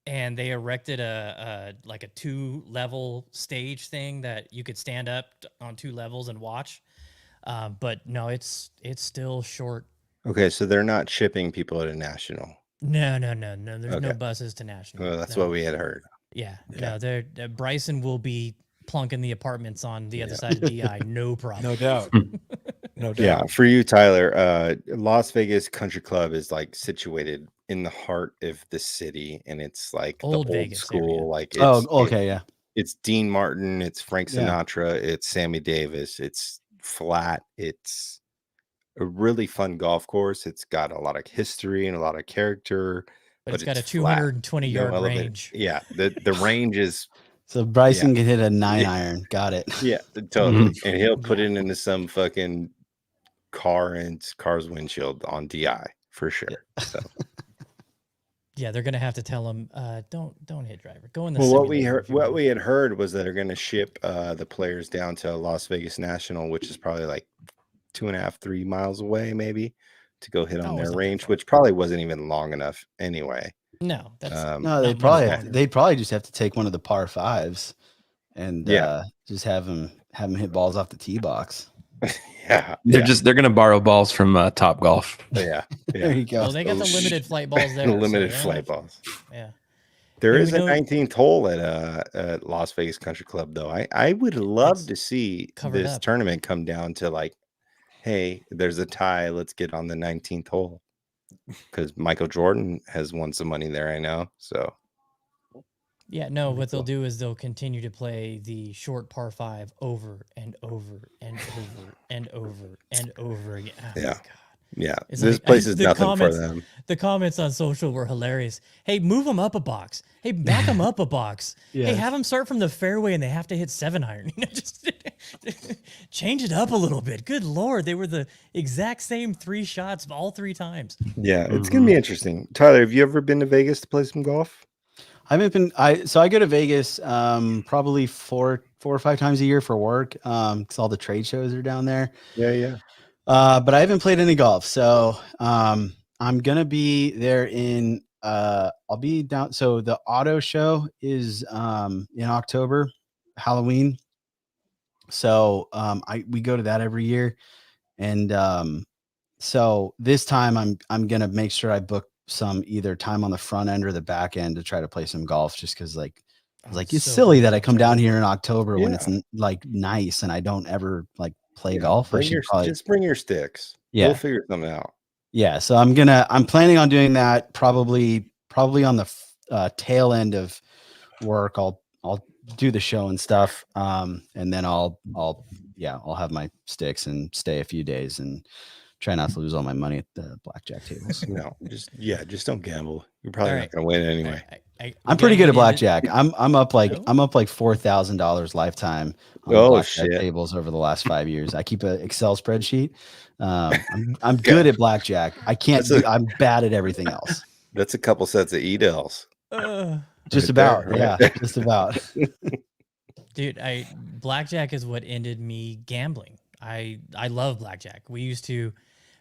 and they erected a 2-level stage thing that you could stand up on 2 levels and watch. But no, it's still short. Okay, so they're not shipping people at a national. No. There's no buses to national. Well, that's what we had heard. Yeah. No, Bryson will be plunking the apartments on the other side of DI, no problem. No doubt. No doubt. Yeah, for you, Tyler, Las Vegas Country Club is like situated in the heart of the city, and it's like Old the Vegas old school. area. Like, yeah. It's Dean Martin, it's Frank Sinatra, it's Sammy Davis, it's flat, it's a really fun golf course. It's got a lot of history and a lot of character, but it's got a 220 yard range. Yeah, the range is. So Bryson can hit a 9-iron. Got it. Yeah, totally. And he'll put it into some fucking car's windshield on DI for sure. So yeah, they're gonna have to tell him, don't hit driver. Go in the. Well, what we had heard was that they're gonna ship the players down to Las Vegas National, which is probably like 2.5-3 miles away, maybe, to go hit on their range, which probably wasn't even long enough anyway. No, that's no. They'd probably just have to take one of the par 5s and just have them hit balls off the tee box. They're gonna borrow balls from Top Golf. Yeah. There you go. Well, they got the limited flight balls there. Limited flight balls. Yeah. There is a 19th hole at Las Vegas Country Club, though. I would love to see this tournament come down to like, hey, there's a tie. Let's get on the 19th hole. Because Michael Jordan has won some money there, I know. So, yeah, no, what they'll do is they'll continue to play the short par 5 over and over and over and over and over again. Oh, yeah. God. Yeah. It's this like, place is nothing for them. The comments on social were hilarious. Hey, move them up a box. Hey, back them up a box. Yeah. Hey, have them start from the fairway and they have to hit 7-iron. You know, just change it up a little bit. Good Lord. They were the exact same 3 shots all 3 times. Yeah, it's going to be interesting. Tyler, have you ever been to Vegas to play some golf? I haven't been. So I go to Vegas probably 4 or 5 times a year for work. Because all the trade shows are down there. Yeah. But I haven't played any golf. So I'm gonna be there in. I'll be down. So the auto show is in October, Halloween. So we go to that every year, and so this time I'm gonna make sure I book some either time on the front end or the back end to try to play some golf, just because it's silly that I come down here in October when it's like nice and I don't ever like play golf. Just bring your sticks. Yeah, we'll figure something out. Yeah, so I'm planning on doing that probably on the tail end of work, I'll do the show and stuff. And then I'll have my sticks and stay a few days and try not to lose all my money at the blackjack tables. No, just don't gamble. You're probably All not right. gonna win anyway. I'm pretty good at blackjack. I'm up like $4,000 lifetime on the blackjack tables over the last 5 years. I keep an Excel spreadsheet. I'm good at blackjack. I'm bad at everything else. That's a couple sets of Edels. Just about, yeah, just about. Dude, blackjack is what ended me gambling. I love blackjack. We used to,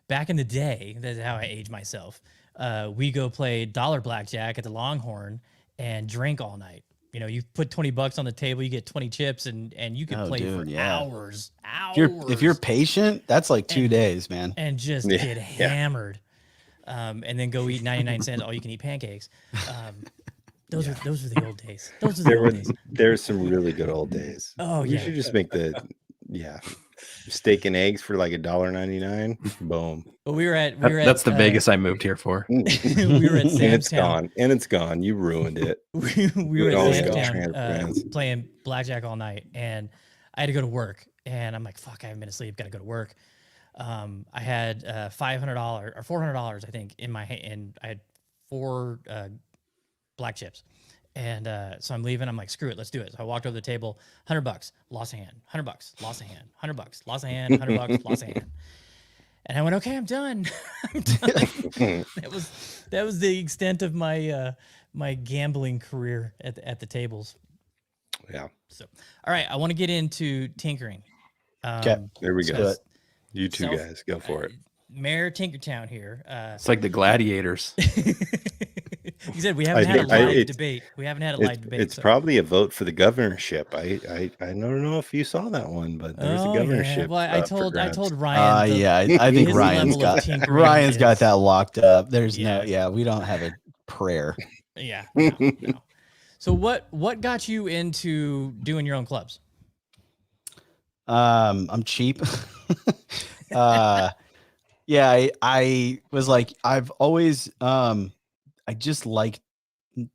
back in the day, that's how I age myself. We go play dollar blackjack at the Longhorn and drink all night. You know, you put $20 on the table, you get 20 chips, and you can play for hours. If you're patient, that's like 2 days, man. And just get hammered. And then go eat 99 cents all you can eat pancakes. Those are the old days. There's some really good old days. Oh, you should just make steak and eggs for like $1.99. Boom. But that's the Vegas I moved here for. We were at Sam's Town. And it's gone. You ruined it. we were at Sam's Town playing blackjack all night, and I had to go to work. And I'm like, fuck, I haven't been asleep. Got to go to work. I had $500 or $400, I think, in my hand, and I had 4 black chips. And so I'm leaving. I'm like, screw it, let's do it. So I walked over the table, $100, lost a hand, $100, lost a hand, $100, lost a hand, $100, lost a hand. And I went, okay, I'm done. I'm done. That was the extent of my my gambling career at the tables. Yeah. So, all right, I want to get into tinkering. Okay, there we go. You two guys, go for it. Mayor Tinkertown here. It's like the gladiators. You said we haven't had a live debate. We haven't had a live debate. It's probably a vote for the governorship. I don't know if you saw that one, but there's a governorship. Well, I told Ryan. I think Ryan's got that locked up. There's we don't have a prayer. Yeah. No. So what got you into doing your own clubs? I'm cheap. I was like, I've always I just like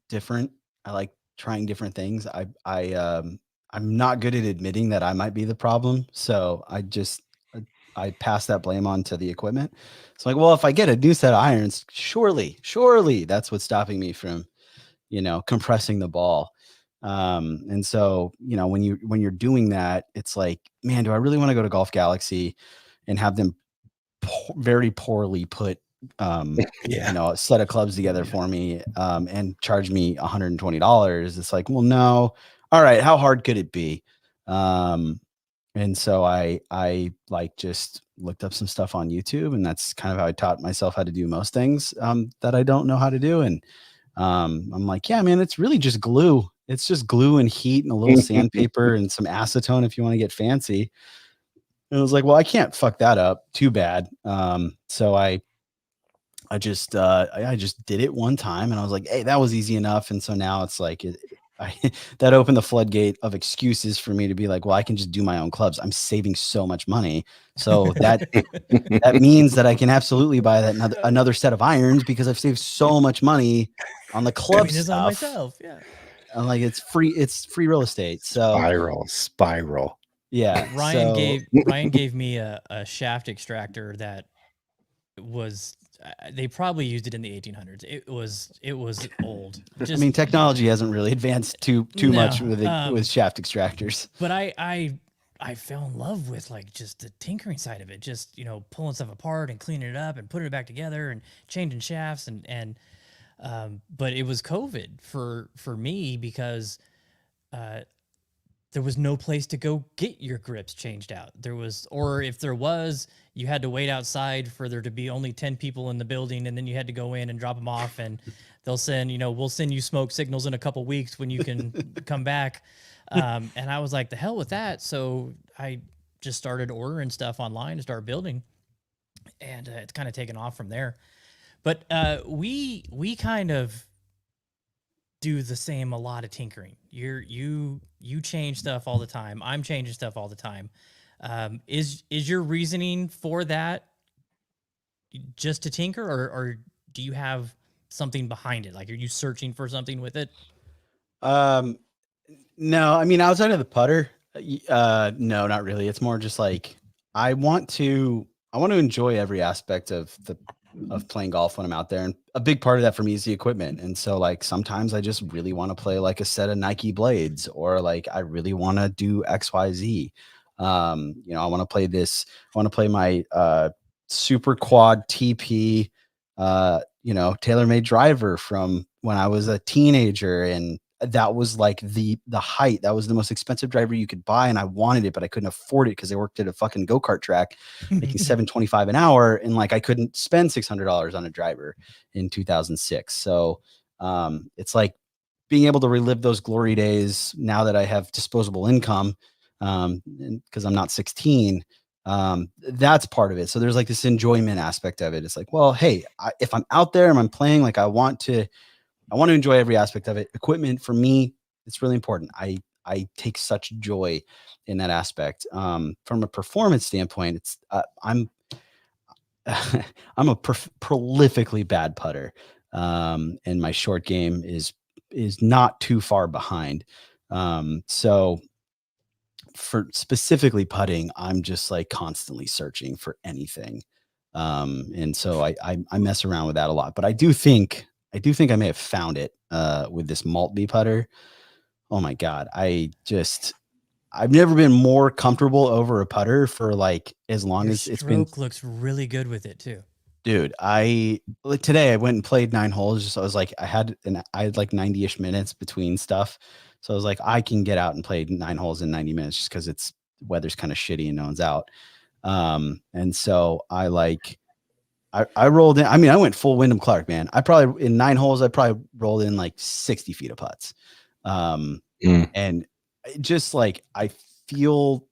different. I like trying different things. I'm not good at admitting that I might be the problem. So I pass that blame on to the equipment. It's like, well, if I get a new set of irons, surely that's what's stopping me from, compressing the ball. And so, when you're doing that, it's like, man, do I really want to go to Golf Galaxy and have them very poorly put a set of clubs together for me and charge me $120? It's like, well, no. All right, how hard could it be? And so I like just looked up some stuff on YouTube, and that's kind of how I taught myself how to do most things that I don't know how to do. And I'm like, yeah, man, it's really just glue. It's just glue and heat and a little sandpaper and some acetone if you want to get fancy. And I was like, well, I can't fuck that up. Too bad. So I just did it one time, and I was like, hey, that was easy enough. And so now it's like, that opened the floodgate of excuses for me to be like, well, I can just do my own clubs. I'm saving so much money. So that means that I can absolutely buy another set of irons because I've saved so much money on the club stuff. On myself. Yeah. I'm like, it's free real estate. So spiral. Yeah. Ryan gave me a shaft extractor that was, they probably used it in the 1800s. It was old. Technology hasn't really advanced too much with shaft extractors. But I fell in love with like just the tinkering side of it, just, pulling stuff apart and cleaning it up and putting it back together and changing shafts but it was COVID for me because there was no place to go get your grips changed out. Or if there was, you had to wait outside for there to be only 10 people in the building, and then you had to go in and drop them off, and they'll send, we'll send you smoke signals in a couple weeks when you can come back. And I was like, the hell with that. So I just started ordering stuff online to start building, and it's kind of taken off from there. But we kind of do the same, a lot of tinkering. You change stuff all the time. I'm changing stuff all the time. Is your reasoning for that just to tinker, or do you have something behind it? Like, are you searching for something with it? No, I mean, outside of the putter, no, not really. It's more just like I want to enjoy every aspect of playing golf when I'm out there. And a big part of that for me is the equipment. And so like sometimes I just really want to play like a set of Nike blades, or like I really want to do XYZ. I want to play this, I want to play my super quad TP TaylorMade driver from when I was a teenager, and that was like the height. That was the most expensive driver you could buy, and I wanted it, but I couldn't afford it because I worked at a fucking go-kart track making $7.25 an hour, and like I couldn't spend $600 on a driver in 2006. So it's like being able to relive those glory days now that I have disposable income, because I'm not 16. That's part of it. So there's like this enjoyment aspect of it. It's like, well, hey, if I'm out there and I'm playing, like I want to enjoy every aspect of it. Equipment for me, it's really important. I take such joy in that aspect. From a performance standpoint, it's I'm I'm a prolifically bad putter, and my short game is not too far behind. So for specifically putting, I'm just like constantly searching for anything. And so I mess around with that a lot, but I do think I may have found it with this Maltby putter. Oh my God. I've never been more comfortable over a putter for like as long Your as it's been. stroke looks really good with it too. Dude, today I went and played 9 holes. Just I was like, I had like 90-ish minutes between stuff. So I was like, I can get out and play 9 holes in 90 minutes just because weather's kind of shitty and no one's out. And so I rolled in. I mean, I went full Wyndham Clark, man. In 9 holes, I probably rolled in like 60 feet of putts. And just like, I feel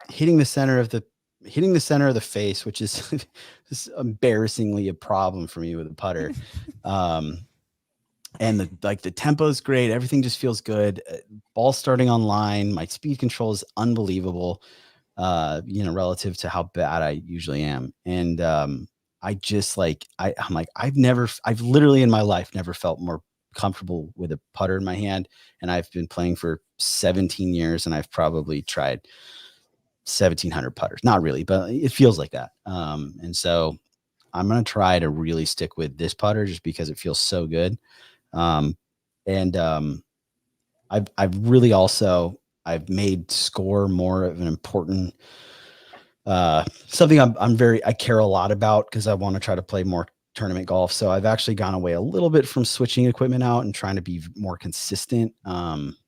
hitting the center of the face, which is just embarrassingly a problem for me with a putter. And the tempo is great. Everything just feels good. Ball starting on line. My speed control is unbelievable, relative to how bad I usually am. And I just like, I'm like, I've literally in my life never felt more comfortable with a putter in my hand. And I've been playing for 17 years and I've probably tried 1,700 putters. Not really, but it feels like that. And so I'm going to try to really stick with this putter just because it feels so good. I've really also, I've made score more of an important, something I care a lot about because I want to try to play more tournament golf. So I've actually gone away a little bit from switching equipment out and trying to be more consistent,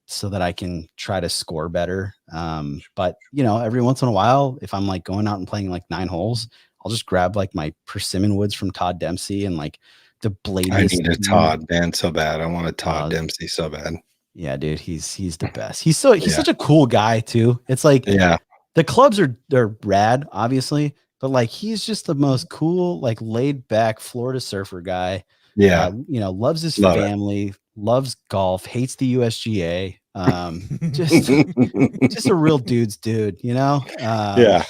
so that I can try to score better. But every once in a while, if I'm like going out and playing like 9 holes, I'll just grab like my persimmon woods from Todd Dempsey and like the blade. I need a Todd, man, so bad. I want a Todd Dempsey so bad. Yeah, dude, he's the best. He's such a cool guy too. It's like, yeah, the clubs they're rad, obviously, but like he's just the most cool, like laid back Florida surfer guy. Yeah, loves his family, loves golf, hates the USGA. Just a real dude's dude, yeah.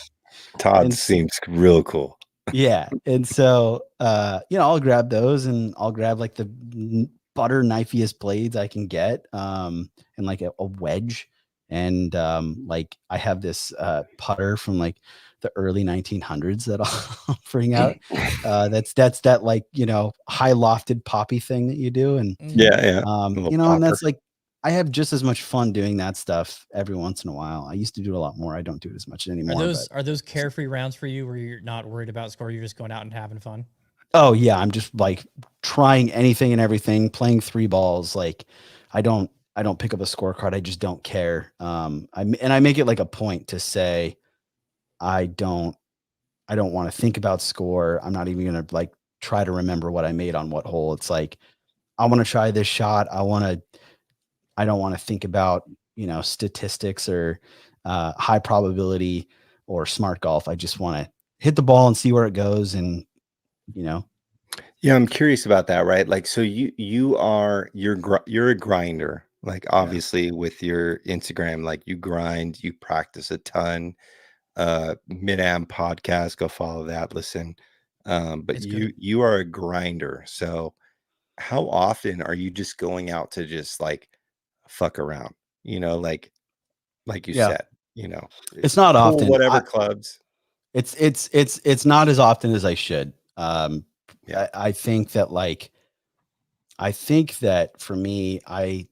Todd seems real cool. Yeah. And so, I'll grab those and I'll grab like the butter knifiest blades I can get, and like a wedge. And like I have this putter from like the early 1900s that I'll bring out. That's that like, high lofted poppy thing that you do. And yeah. And that's like, I have just as much fun doing that stuff every once in a while. I used to do it a lot more. I don't do it as much anymore. Are those carefree rounds for you where you're not worried about score? You're just going out and having fun? Oh yeah. I'm just like trying anything and everything, playing 3 balls. Like I don't pick up a scorecard. I just don't care. I make it like a point to say, I don't want to think about score. I'm not even going to like try to remember what I made on what hole. It's like, I want to try this shot. I don't want to think about, statistics or high probability or smart golf. I just want to hit the ball and see where it goes. And, Yeah, I'm curious about that, right? Like, so you're a grinder, like obviously with your Instagram, like you grind, you practice a ton. MidAm Podcast, go follow that, listen. But you are a grinder. So how often are you just going out to just like fuck around, like you Yeah. said, It's not pull often. whatever clubs. It's not as often as I should. Yeah. I think that for me, I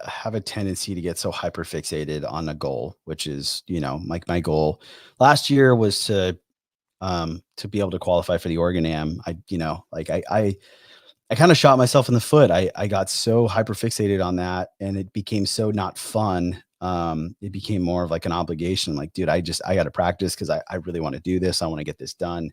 have a tendency to get so hyper fixated on a goal, which is, like my goal last year was to be able to qualify for the Oregon Am. I kind of shot myself in the foot. I got so hyper fixated on that, and it became so not fun. It became more of like an obligation. Like, dude, I got to practice because I really want to do this. I want to get this done.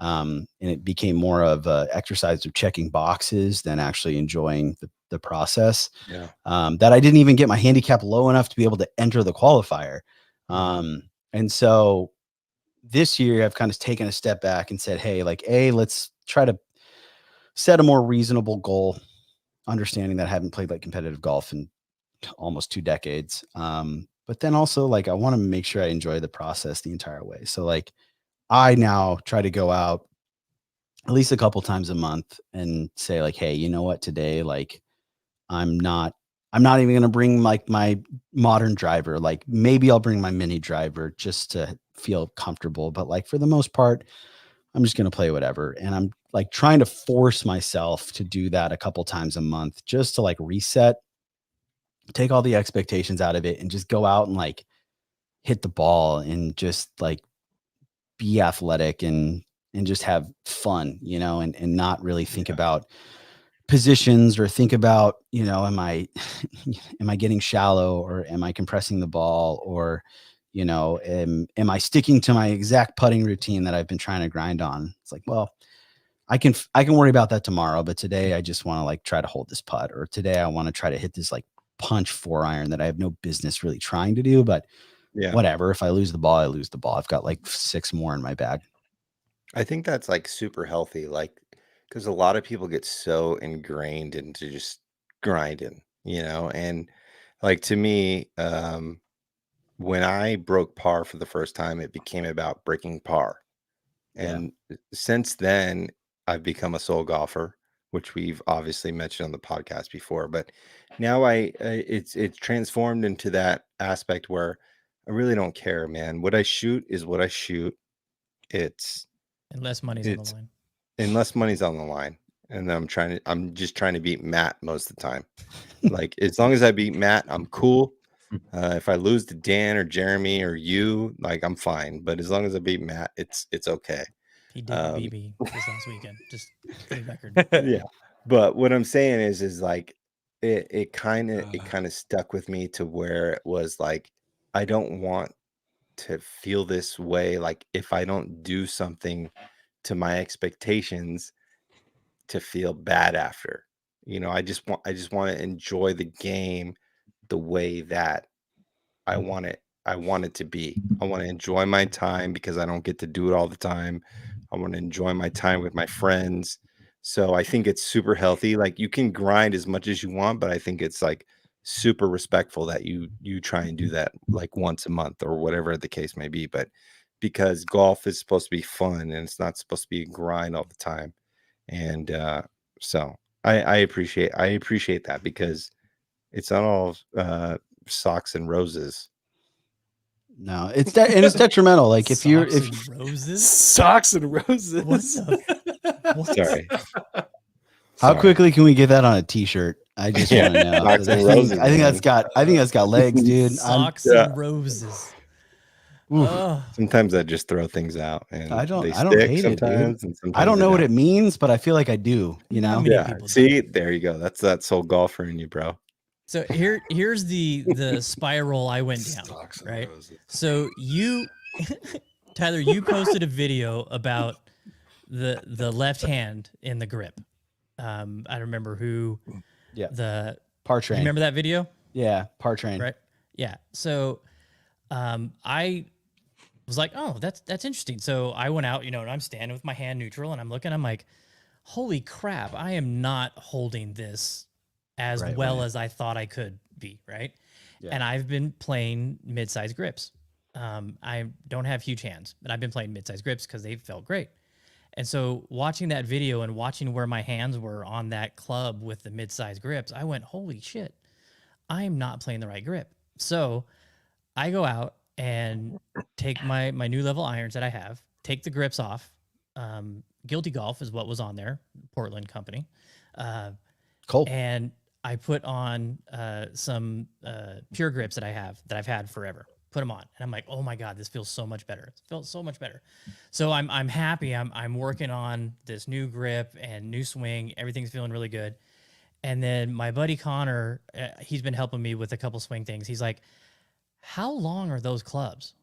And it became more of a exercise of checking boxes than actually enjoying the process. Yeah. That I didn't even get my handicap low enough to be able to enter the qualifier. And so this year I've kind of taken a step back and said, hey, let's try to set a more reasonable goal, understanding that I haven't played like competitive golf in almost 2 decades. But then also I want to make sure I enjoy the process the entire way. So I now try to go out at least a couple times a month and say hey, you know what, today, I'm not even going to bring my modern driver. Maybe I'll bring my mini driver just to feel comfortable. But for the most part, I'm just going to play whatever. And I'm trying to force myself to do that a couple times a month just to reset, take all the expectations out of it, and just go out and hit the ball and just be athletic and just have fun, and not really think about positions or think about, am I getting shallow, or am I compressing the ball, or, am I sticking to my exact putting routine that I've been trying to grind on? It's well, I can worry about that tomorrow, but today I just want to try to hold this putt, or today I want to try to hit this punch 4-iron that I have no business really trying to do, but whatever. If I lose the ball, I lose the ball. I've got 6 more in my bag. I think that's super healthy, because a lot of people get so ingrained into just grinding, and to me, when I broke par for the first time, it became about breaking par. And since then, I've become a soul golfer, which we've obviously mentioned on the podcast before. But now it's transformed into that aspect where I really don't care, man. What I shoot is what I shoot. Unless money's on the line. Unless money's on the line. And I'm just trying to beat Matt most of the time. As long as I beat Matt, I'm cool. If I lose to Dan or Jeremy or you, I'm fine. But as long as I beat Matt, it's okay. He did the BB this last weekend, just for the record. Yeah. But what I'm saying is it kind of stuck with me to where it was I don't want to feel this way. If I don't do something to my expectations, to feel bad after, I just want to enjoy the game the way that I want it to be. I want to enjoy my time because I don't get to do it all the time. I want to enjoy my time with my friends. So I think it's super healthy. You can grind as much as you want, but I think it's super respectful that you try and do that once a month or whatever the case may be. But because golf is supposed to be fun and it's not supposed to be a grind all the time. And so I appreciate that, because it's not all socks and roses. No, it's detrimental. If you're roses, socks and roses. What? Sorry. How quickly can we get that on a t-shirt? I just want to know. Socks and roses, I think that's got legs, dude. Socks and roses. Sometimes I just throw things out, and I don't hate it, dude. and sometimes I don't know what it means, but I feel like I do. Yeah. See, there you go. That's that soul golfer in you, bro. So here's the spiral I went down. Right. So Tyler, you posted a video about the left hand in the grip. I remember who. Yeah. The par train. Remember that video? Yeah, par train. Right. Yeah. So, I was like, oh, that's interesting. So I went out, and I'm standing with my hand neutral, and I'm looking. I'm like, holy crap! I am not holding this as well as I thought I could be. Right. Yeah. And I've been playing mid-sized grips. I don't have huge hands, but I've been playing mid-sized grips because they felt great. And so watching that video and watching where my hands were on that club with the mid-sized grips, I went, holy shit. I'm not playing the right grip. So I go out and take my new level irons that I have, take the grips off. Guilty Golf is what was on there, Portland company. Cool. And I put on some pure grips that I've had forever. Put them on, and I'm like, oh my god, this feels so much better. It feels so much better. So I'm happy. I'm working on this new grip and new swing. Everything's feeling really good. And then my buddy Connor, he's been helping me with a couple swing things. He's like, how long are those clubs?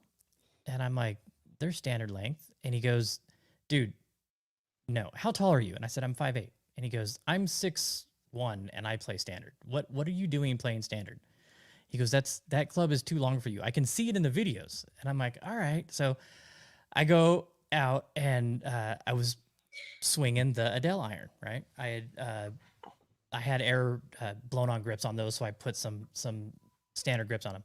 And I'm like, they're standard length. And he goes, dude, no. How tall are you? And I said, I'm 5'8". And he goes, I'm 6'1", and I play standard. What are you doing playing standard? He goes, that club is too long for you. I can see it in the videos. And I'm like, all right. So I go out and I was swinging the Adele iron, right? I had air blown on grips on those, so I put some standard grips on them.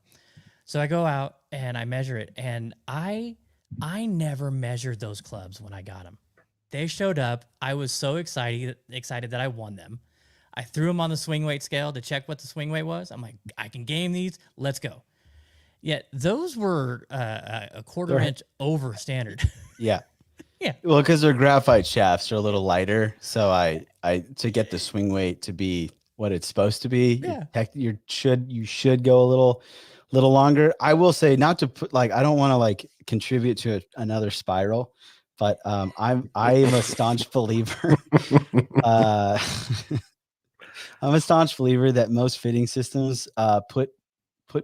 So I go out and I measure it, and I never measured those clubs when I got them. They showed up. I was so excited that I won them. I threw them on the swing weight scale to check what the swing weight was. I'm like, I can game these. Let's go. Yet those were a quarter inch over standard. Yeah. Yeah. Well, because their graphite shafts are a little lighter, so I to get the swing weight to be what it's supposed to be, you should go a little longer. I will say, not to put I don't want to contribute to another spiral, but I am a staunch believer. I'm a staunch believer that most fitting systems put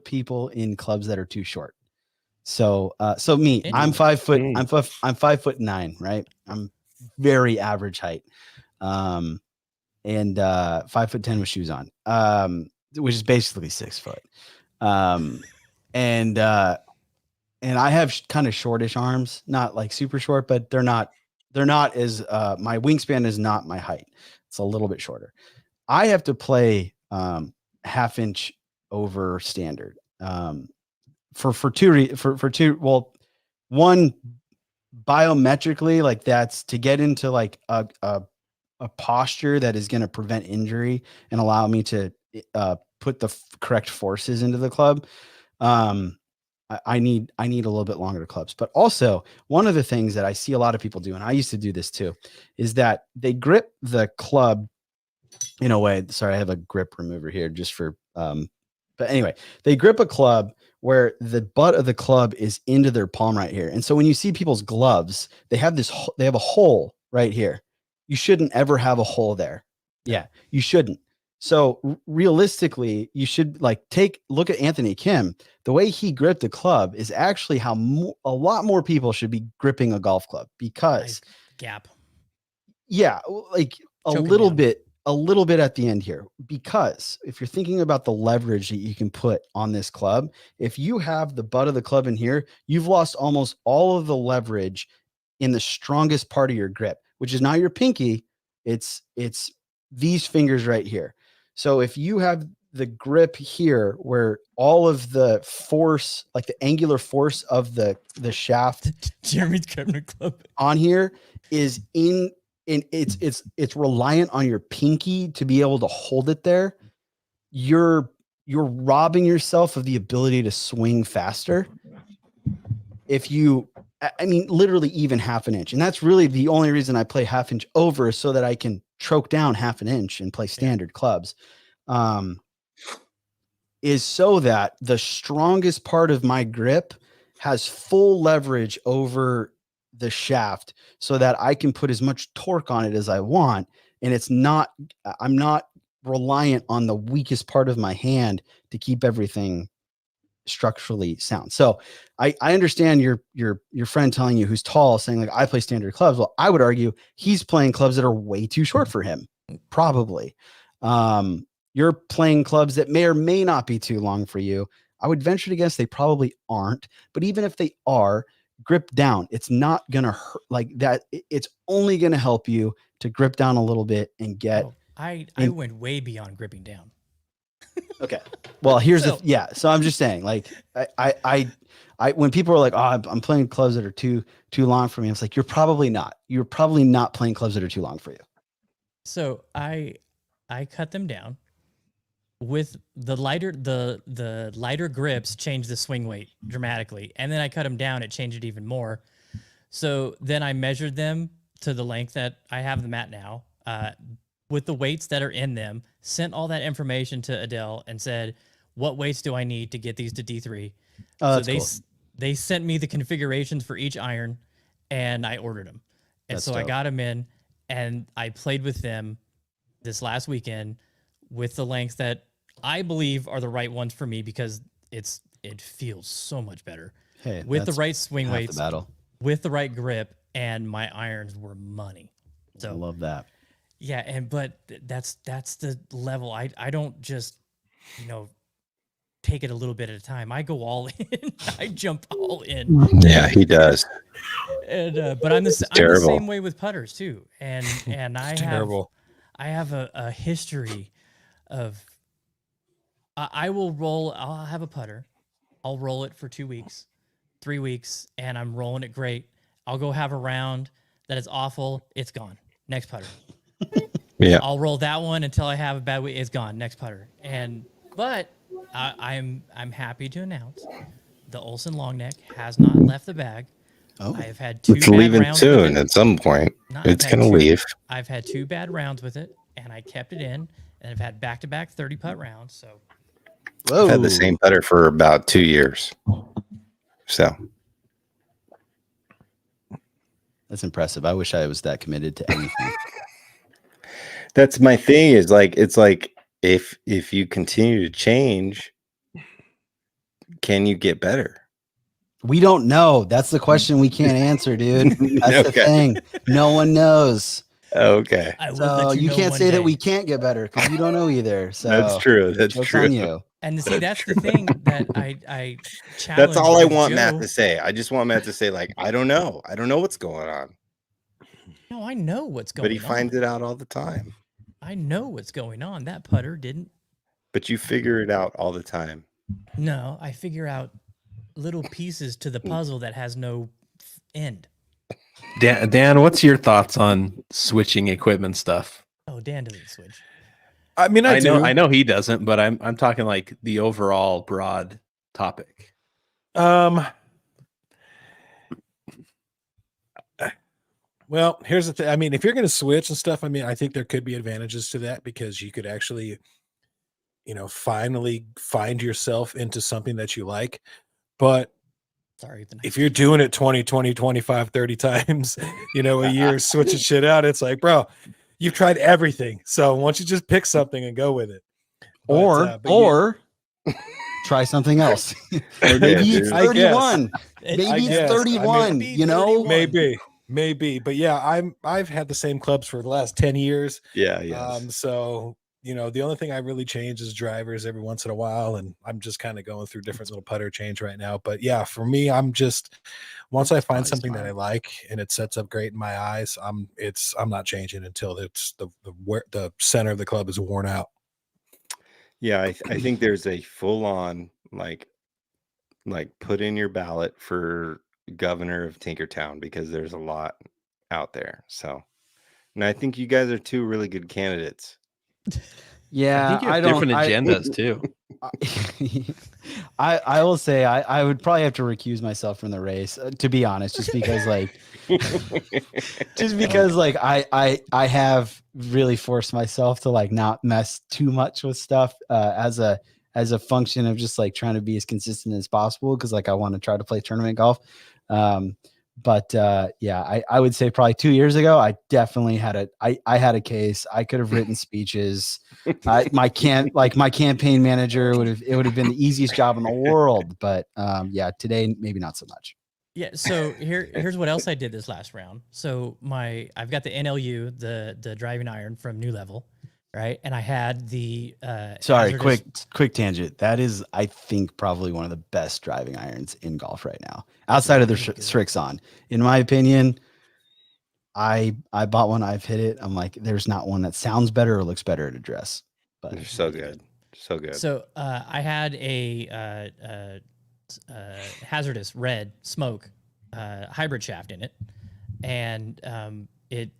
people in clubs that are too short. So me, I'm 5 foot. I'm 5'9", right? I'm very average height, and 5'10" with shoes on, which is basically 6 foot. And I have kind of shortish arms, not super short, but they're not as my wingspan is not my height. It's a little bit shorter. I have to play half inch over standard. For two, well, one, biometrically, that's to get into a posture that is going to prevent injury and allow me to put the correct forces into the club. I need a little bit longer clubs. But also, one of the things that I see a lot of people do, and I used to do this too, is that they grip the club in a way. Sorry, I have a grip remover here just for but anyway, they grip a club where the butt of the club is into their palm right here. And so when you see people's gloves, they have a hole right here. You shouldn't ever have a hole there. Yeah, you shouldn't. So realistically, you should look at Anthony Kim. The way he gripped the club is actually how a lot more people should be gripping a golf club, because gap. Yeah, a little bit at the end here, because if you're thinking about the leverage that you can put on this club, if you have the butt of the club in here, you've lost almost all of the leverage in the strongest part of your grip, which is not your pinky. It's these fingers right here. So if you have the grip here where all of the force, the angular force of the shaft, Jeremy's gripping a club on here is it's reliant on your pinky to be able to hold it there. You're robbing yourself of the ability to swing faster. If you, literally even half an inch. And that's really the only reason I play half inch over, is so that I can choke down half an inch and play standard clubs. Is so that the strongest part of my grip has full leverage over the shaft, so that I can put as much torque on it as I want. And I'm not reliant on the weakest part of my hand to keep everything structurally sound. So I understand your friend telling you, who's tall, saying I play standard clubs. Well, I would argue he's playing clubs that are way too short for him. Probably. You're playing clubs that may or may not be too long for you. I would venture to guess they probably aren't, but even if they are, grip down. It's not going to hurt that. It's only going to help you to grip down a little bit and get. I went way beyond gripping down. Okay. Well, here's so I'm just saying, I when people are like, oh, I'm playing clubs that are too long for me, it's you're probably not playing clubs that are too long for you. So I cut them down, with the lighter grips changed the swing weight dramatically. And then I cut them down, it changed it even more. So then I measured them to the length that I have them at now, with the weights that are in them, sent all that information to Adele and said, what weights do I need to get these to D3? Oh, So that's cool. they sent me the configurations for each iron, and I ordered them. And That's so I dope. got them in, and I played with them this last weekend with the lengths that I believe are the right ones for me, because it feels so much better Hey, with the that's right swing half the weights, battle. with the right grip, and my irons were money. I So love that. yeah, but that's the level. I don't just, take it a little bit at a time. I go all in. I jump all in. Yeah, he does. And but I'm the terrible. same way with putters too. And I Terrible. have a history of I'll have a putter. I'll roll it for 2 weeks, 3 weeks, and I'm rolling it great. I'll go have a round that is awful. It's gone. Next putter. Yeah. I'll roll that one until I have a bad week. It's gone. Next putter. But I'm happy to announce the Olsen long neck has not left the bag. Oh, I have had 2 It's bad leaving rounds with soon it. at some point. No, I've It's had going to 2 leave. I've had 2 bad rounds with it, and I kept it in, and I've had back-to-back 30-putt rounds. So whoa. I've had the same putter for about 2 years. So That's impressive. I wish I was that committed to anything. that's my thing, is like, it's like, if you continue to change, can you get better? We don't know. That's the question we can't answer, dude. That's the Okay. thing. No one knows. Okay. I will So let you you know can't one say day. that we can't get better, because you don't know either. So That's true. That's joke's true. on you. And see, that's the thing that I challenge. That's all I with want Joe. Matt to say. I just want Matt to say, like, I don't know. I don't know what's going on. No, I know what's going But he on. finds it out all the time. I know what's going on. That putter didn't. But you figure it out all the time. No, I figure out little pieces to the puzzle that has no end. Dan, what's your thoughts on switching equipment stuff? Oh, Dan doesn't switch. I mean, I know he doesn't, but I'm talking like the overall broad topic. Well, here's the thing. I mean, if you're going to switch and stuff, I mean, I think there could be advantages to that, because you could actually, finally find yourself into something that you like. But Sorry, if you're doing it 20, 20, 25, 30 times, a year, switching shit out, it's like, bro, you've tried everything. So why don't you just pick something and go with it? Or try something else. Maybe it's I guess. 31. Maybe I it's guess. 31. Maybe. But yeah, I've had the same clubs for the last 10 years. Yeah. So, the only thing I really change is drivers every once in a while, and I'm just kind of going through different little putter change right now. But yeah, for me, I'm just, once I find probably something smart. that I like and it sets up great in my eyes, I'm not changing until it's the center of the club is worn out. Yeah, I think there's a full-on like put in your ballot for governor of Tinkertown, because there's a lot out there. So, and I think you guys are 2 really good candidates. Yeah, I think you have different agendas too. I will say I would probably have to recuse myself from the race, to be honest, just because I have really forced myself to not mess too much with stuff as a function of just trying to be as consistent as possible, because I want to try to play tournament golf. But I would say probably 2 years ago, I definitely had I had a case. I could have written speeches. My campaign manager would have been the easiest job in the world. But today maybe not so much. Yeah. So here's what else I did this last round. So I've got the NLU, the driving iron from New Level, right? And I had the Sorry, hazardous- quick tangent. That is, I think, probably one of the best driving irons in golf right now, outside of the Strixon. In my opinion, I bought one. I've hit it. I'm like, there's not one that sounds better or looks better at address. But They're so good. So good. So I had a hazardous red smoke hybrid shaft in it, and it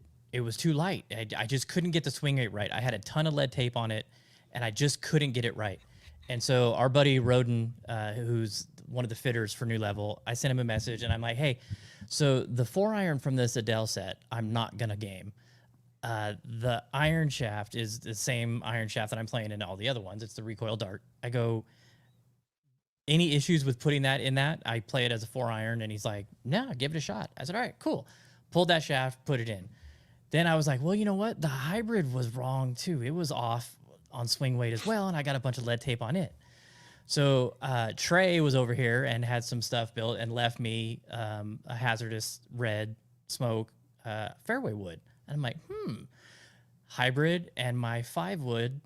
was too light. I just couldn't get the swing rate right. I had a ton of lead tape on it, and I just couldn't get it right. And so our buddy Roden, who's one of the fitters for New Level, I sent him a message and I'm like, hey, so the 4-iron from this Adele set, I'm not going to game. The iron shaft is the same iron shaft that I'm playing in all the other ones. It's the recoil dart. I go, any issues with putting that in that? I play it as a 4-iron, and he's like, no, give it a shot. I said, all right, cool. Pulled that shaft, put it in. Then I was like, well, you know what? The hybrid was wrong too. It was off on swing weight as well, and I got a bunch of lead tape on it. So Trey was over here and had some stuff built and left me a hazardous red smoke fairway wood. And I'm like, hybrid and my 5 wood,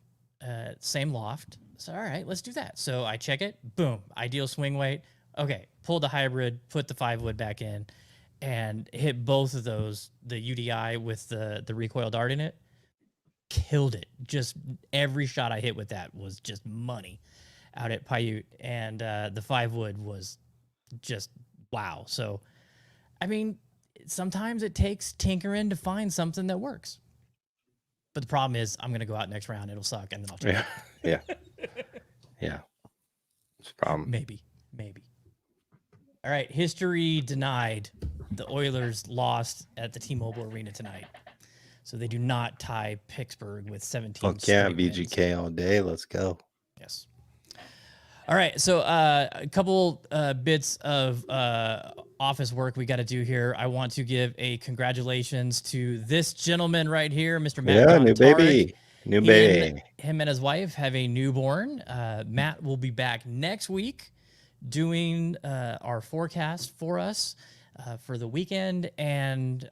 same loft. So, all right, let's do that. So I check it. Boom. Ideal swing weight. Okay. Pull the hybrid, put the 5 wood back in, and hit both of those, the UDI with the recoil dart in it. Killed it. Just every shot I hit with that was just money out at Paiute. And the 5 wood was just wow. So, I mean, sometimes it takes tinkering to find something that works. But the problem is I'm going to go out next round. It'll suck. And then I'll change it. Yeah. It's a problem. Maybe. All right. History denied. The Oilers lost at the T-Mobile Arena tonight. So they do not tie Pittsburgh with 17. Fuck yeah, straight wins. VGK all day. Let's go. Yes. All right. So a couple bits of office work we got to do here. I want to give a congratulations to this gentleman right here, Mr. Matt. Yeah, new baby. New baby. Him and his wife have a newborn. Matt will be back next week doing our forecast for us for the weekend. And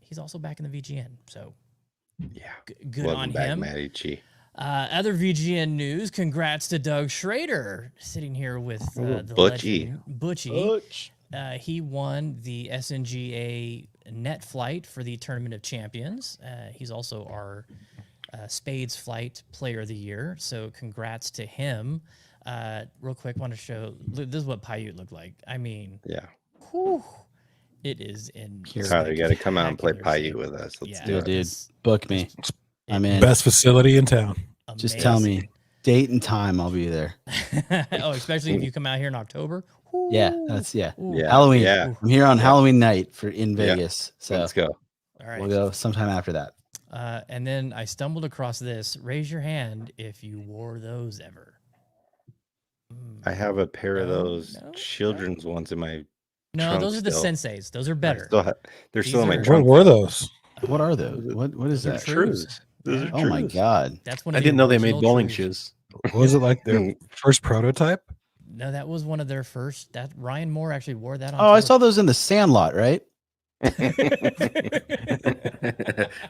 he's also back in the VGN. So Yeah. Good Welcome on back, him. Matty G. Other VGN news. Congrats to Doug Schrader sitting here with the Butchie. legend, Butchie. He won the SNGA net flight for the Tournament of Champions. He's also our Spades Flight Player of the Year. So congrats to him. Real quick, want to show, this is what Paiute looked like. I mean, Yeah. whew, it is in. Tyler, you got to come out and play spectacular Paiute shape. with us. Let's Yeah, do it. Dude, it's book me. I'm in. Best facility in town. Just tell amazing. me date and time. I'll be there. Oh, especially if you come out here in October. Yeah, Ooh. that's yeah. Ooh. Yeah. Halloween. Yeah. I'm here on Halloween night in Yeah. Vegas. So Let's go. All right. we'll go sometime after that. And then I stumbled across this. Raise your hand if you wore those ever. I have a pair of No, those no, children's ones in my No, trunk those are the still. senseis. Those are better. They're still in my These are- trunk. What were those? What are those? What is Those are that? true. Trues. Those are Oh my trues. god. That's one. I Of didn't the know they made original bowling trues. shoes. Was it like their first prototype? No, that was one of their first. That Ryan Moore actually wore that on. Oh, I tour. saw those in the Sandlot, right?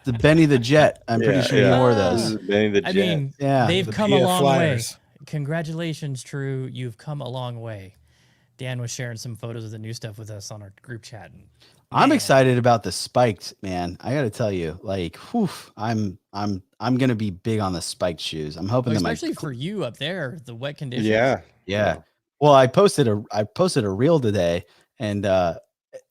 The Benny the Jet. I'm pretty Yeah, sure yeah. he wore This those. is Benny the I Jet. mean, Yeah. they've The come a PF long Flyers. way. Congratulations, True. You've come a long way. Dan was sharing some photos of the new stuff with us on our group chat. And I'm man, excited about the spiked, man. I got to tell you, like, whew, I'm gonna be big on the spiked shoes. I'm hoping that especially for you up there, the wet conditions. Yeah. yeah. Well, I posted a reel today, and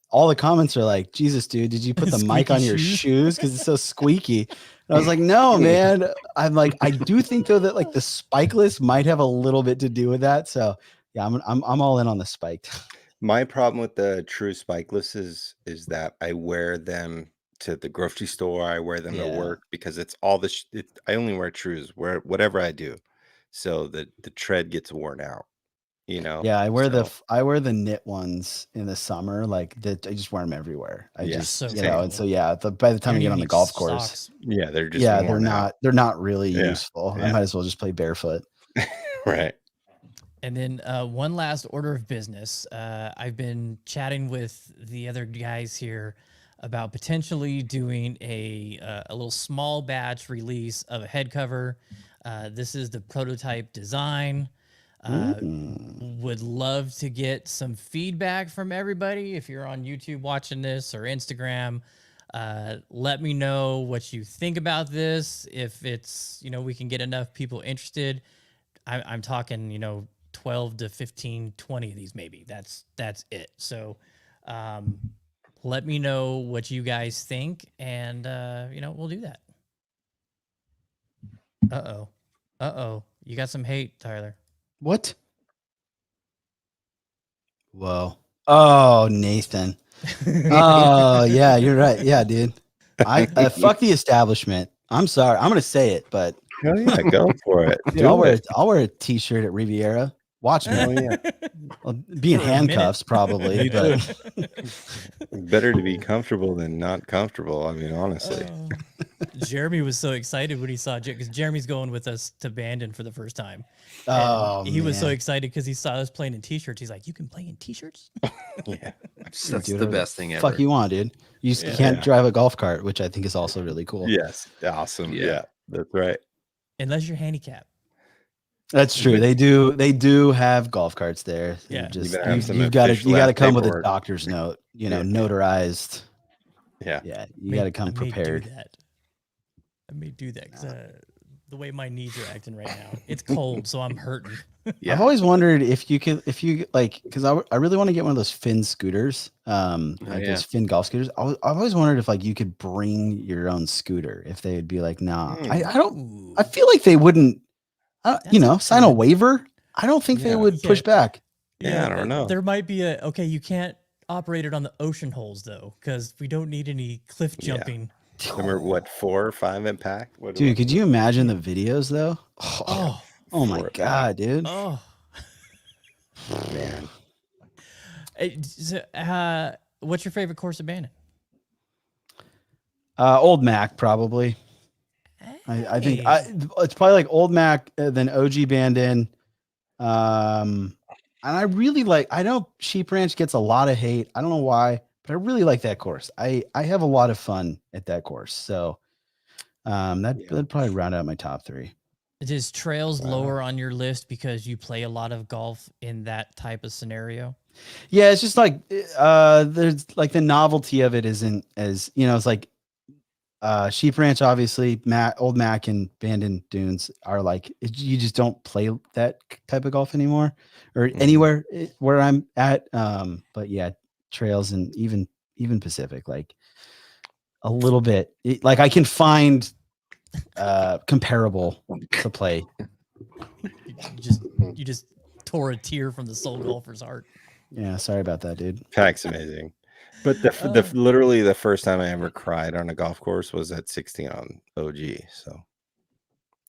all the comments are like, "Jesus, dude, did you put the mic Squeaky on your shoes?" shoes because it's so squeaky?" And I was like, "No, man." I'm like, I do think though that like the spikeless might have a little bit to do with that. So yeah, I'm all in on the spiked. My problem with the true spikeless is that I wear them to the grocery store. I wear them Yeah. to work because it's all the. I only wear trues whatever I do, so the tread gets worn out. You know. Yeah, I wear So, I wear the knit ones in the summer, like that. I just wear them everywhere. I Yeah. just So you know, and so yeah, by the You time don't you get even on the need golf course, socks. yeah, they're just yeah, they're worn out. not really Yeah, useful. I yeah. might as well just play barefoot. Right. And then one last order of business. I've been chatting with the other guys here about potentially doing a little small batch release of a head cover. This is the prototype design. Would love to get some feedback from everybody. If you're on YouTube watching this or Instagram, let me know what you think about this. If it's, we can get enough people interested. I'm talking, 12 to 15, 20 of these, maybe that's it. So, let me know what you guys think and, we'll do that. Uh-oh. Uh-oh. You got some hate, Tyler. What? Whoa. Oh, Nathan. Oh, yeah, you're right. Yeah, dude. I fuck the establishment. I'm sorry. I'm gonna say it, but Hell yeah, go for it. dude, Do it. I'll wear a t-shirt at Riviera. Watch me. Hell yeah. I'll be in For a handcuffs probably, Me but Better to be comfortable than not comfortable. I mean, honestly. Jeremy was so excited when he saw because Jeremy's going with us to Bandon for the first time. oh, And he was so man. excited because he saw us playing in t-shirts. He's like, "You can play in t-shirts?" Yeah. That's Dude, the whatever best thing ever. Fuck you want, dude. You just can't drive a golf cart, which I think is also really cool. Yes. Awesome. Yeah. Yeah. That's right. Unless you're handicapped. That's true. They do have golf carts there. Yeah. You just You better have some you've got to official ass come with a paperwork. doctor's note, Yeah. notarized. Yeah. Yeah, you got to come prepared. I may do that because the way my knees are acting right now, it's cold, so I'm hurting. Yeah. I've always wondered if you like, because I really want to get one of those Finn scooters, like yeah. those Finn golf scooters. I've always wondered if like you could bring your own scooter, if they would be like, nah, I don't. Ooh. I feel like they wouldn't, That's sign a good. waiver. I don't think they Yeah. would push back. Yeah, I don't know. There might be okay, you can't operate it on the ocean holes though, because we don't need any cliff Yeah. jumping. Remember what, 4 or 5 impact? What Dude, could you imagine the videos though? Oh, My 4 god, dude. oh. man? What's your favorite course of Bandon? Old Mac probably. I think it's probably like Old Mac, then OG Bandon. And I really like. I know Sheep Ranch gets a lot of hate. I don't know why, but I really like that course. I have a lot of fun at that course. So that'd probably round out my top 3. Is Trails lower on your list because you play a lot of golf in that type of scenario? Yeah, it's just like there's like the novelty of it isn't as it's like Sheep Ranch, obviously, Old Mac and Bandon Dunes are like you just don't play that type of golf anymore, or anywhere where I'm at. But yeah, Trails and even Pacific, like a little bit. Like I can find comparable to play. You just tore a tear from the Soul Golfer's heart. Yeah, sorry about that, dude. Pack's amazing. But literally the first time I ever cried on a golf course was at 16 on OG. So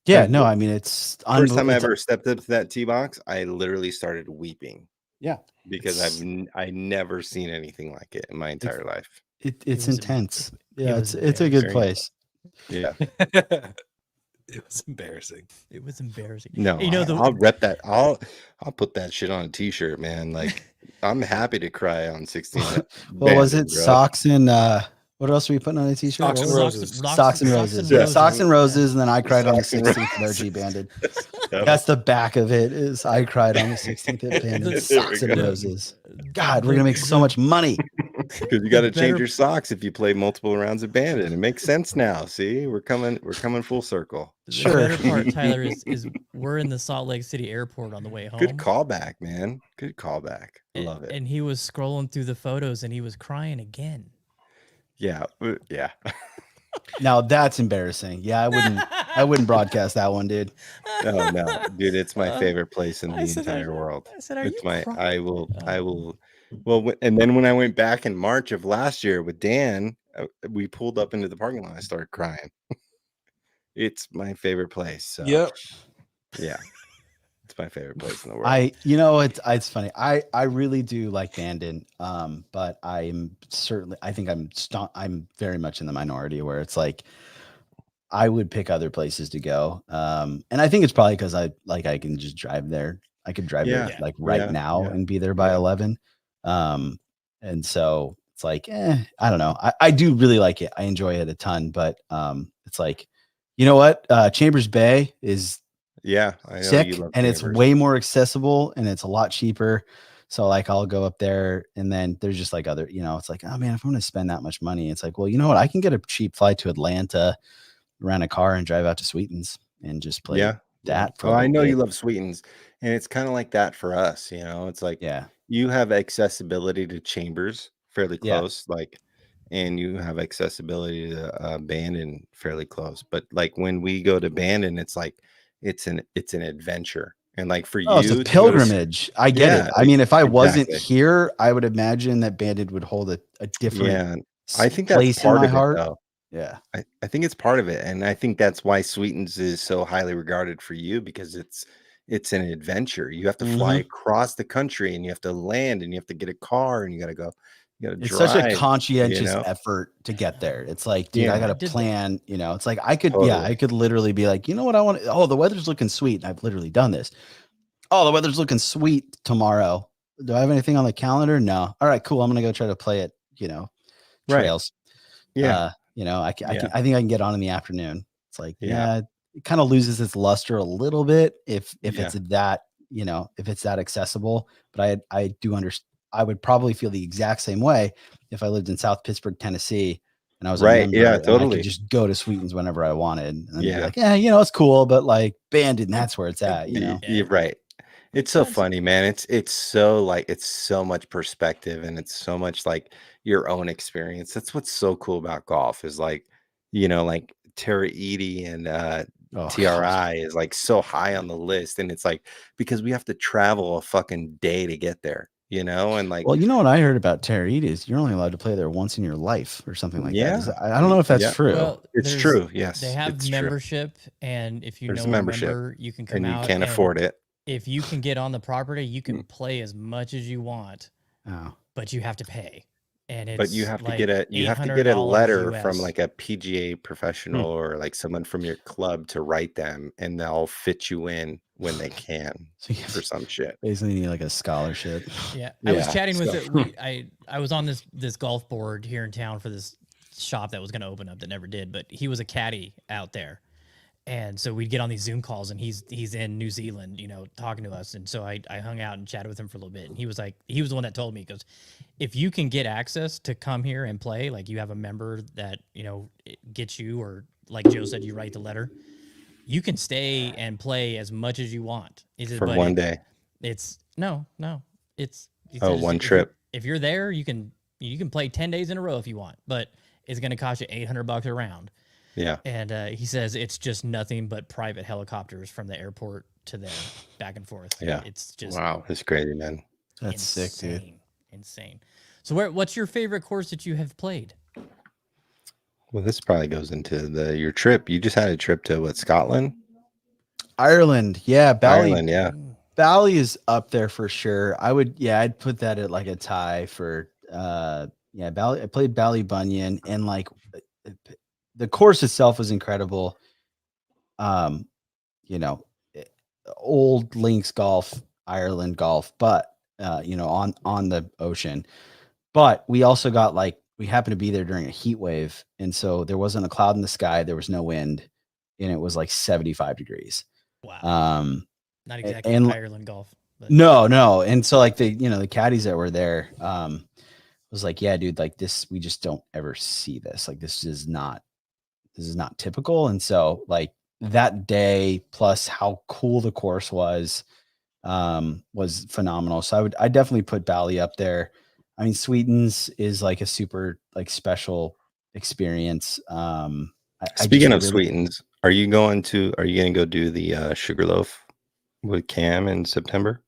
Yeah, no, I mean it's first time I ever stepped up to that tee box, I literally started weeping. Yeah, because I never seen anything like it in my entire life. it's was intense. it Yeah, was it's a good very- place. Yeah. It was embarrassing. It was embarrassing. No, I'll rep that. I'll put that shit on a t-shirt, man. Like I'm happy to cry on 16. What was it? Bandon, bro. Socks and what else were you putting on a t-shirt? Socks and What was it? roses. Socks and roses. Yeah. Socks and roses, and then I cried on the Socks and 16th at roses. OG Banded. Yep. That's the back of it. Is I cried on the 16th at Banded. There we Socks and go. roses. God, we're gonna make so much money. Because you got to change better- your socks if you play multiple rounds of Bandit. It makes sense now. See, we're coming full circle. The Sure. better part, Tyler, is we're in the Salt Lake City airport on the way home. Good callback, man. Good callback. I and, love it. And he was scrolling through the photos and he was crying again. Yeah, yeah. Now that's embarrassing. Yeah, I wouldn't broadcast that one, dude. Oh no, dude, it's my favorite place in the I said, entire world. I said, "Are It's you my. crying?" I will. Well, and then when I went back in March of last year with Dan, we pulled up into the parking lot. I started crying. It's my favorite place. So, Yep. yeah, it's my favorite place in the world. It's funny. I really do like Bandon. But I'm very much in the minority where it's like I would pick other places to go. And I think it's probably because I can just drive there. I could drive there like right now and be there by 11. And so it's like, I don't know. I do really like it. I enjoy it a ton, but it's like, you know what? Chambers Bay is Yeah, I know sick, you love and it's Chambers. way more accessible and it's a lot cheaper. So like I'll go up there, and then there's just like other, it's like, oh man, if I'm going to spend that much money, it's like, well, you know what? I can get a cheap flight to Atlanta, rent a car and drive out to Sweetens and just play that. Oh, I know you love Sweetens, and it's kind of like that for us. It's like, you have accessibility to Chambers fairly close, and you have accessibility to Bandon fairly close. But like when we go to Bandon, it's like it's an adventure. And like for Oh, it's you a to go to pilgrimage. I get Yeah, it. I mean, if I wasn't exactly. here, I would imagine that Banded would hold a different Yeah, I think that's place in part my of it heart. though. Yeah. I think it's part of it, and I think that's why Sweetens is so highly regarded for you, because it's an adventure. You have to fly Mhm. across the country, and you have to land, and you have to get a car, and you gotta go, you gotta It's such a drive, you conscientious know? effort to get there. It's like, dude, I Yeah, got I to did plan, it's like I could, totally. I could literally be like, you know what I want? Oh, the weather's looking sweet. I've literally done this. Oh, the weather's looking sweet tomorrow. Do I have anything on the calendar? No. All right, cool. I'm going to go try to play it, Right. trails. Yeah, I think I can get on in the afternoon. It's like, yeah, it kind of loses its luster a little bit if yeah. it's that, if it's that accessible. But I do understand. I would probably feel the exact same way if I lived in South Pittsburgh, Tennessee, and I was a Right, yeah, member and I could totally. just go to Sweetens whenever I wanted and be Yeah. like, yeah, it's cool, but like Banded, and that's where it's at, You're right. It's so That's- funny, man. It's so like it's so much perspective, and it's so much like your own experience. That's what's so cool about golf is like, like Tara Edie and Oh, God. TRI is like so high on the list, and it's like because we have to travel a fucking day to get there, and like Well, you know what I heard about Tarot is you're only allowed to play there once in your life or something like that. yeah, I don't know if that's yeah, true. Well, it's there's- true. Yes, They have it's true. membership, and if you There's know a membership, member, you can come and you out. can't and afford it. If you can get on the property, you can play as much as you want, Oh. but you have to pay. And it's But you have to like get a $800 letter from US. like a PGA professional or like someone from your club to write them, and they'll fit you in when they can So you for some shit. basically need like a scholarship. Yeah, I was Yeah, chatting with so- it. I was on this golf board here in town for this shop that was going to open up that never did, but he was a caddy out there. And so we'd get on these Zoom calls, and he's in New Zealand, talking to us. And so I hung out and chatted with him for a little bit. And he was the one that told me, because if you can get access to come here and play, like you have a member that, gets you, or like Joe said, you write the letter, you can stay and play as much as you want. For one day. It's no, it's One trip. If you're there, you can play 10 days in a row if you want, but it's going to cost you $800 a round. Yeah. And he says it's just nothing but private helicopters from the airport to there, back and forth. Yeah. It's just Wow. It's crazy, man. That's sick, dude. Insane. So what's your favorite course that you have played? Well, this probably goes into your trip. You just had a trip to what, Scotland? Ireland. Yeah. Ireland, yeah. Bally is up there for sure. I'd put that at like a tie for Bally. I played Ballybunion, and like the course itself was incredible. Old links golf, Ireland golf, but on the ocean. But we also got we happened to be there during a heat wave, and so there wasn't a cloud in the sky, there was no wind, and it was like 75 degrees. Wow. Not exactly and Ireland golf. But. No. And so like the caddies that were there was like, yeah, dude, like this, we just don't ever see this. Like this is not typical. And so like that day plus how cool the course was phenomenal. So I definitely put Bally up there. I mean, Sweetens is like a super like special experience. Speaking of Sweetens, are you going to go do the Sugarloaf with Cam in September?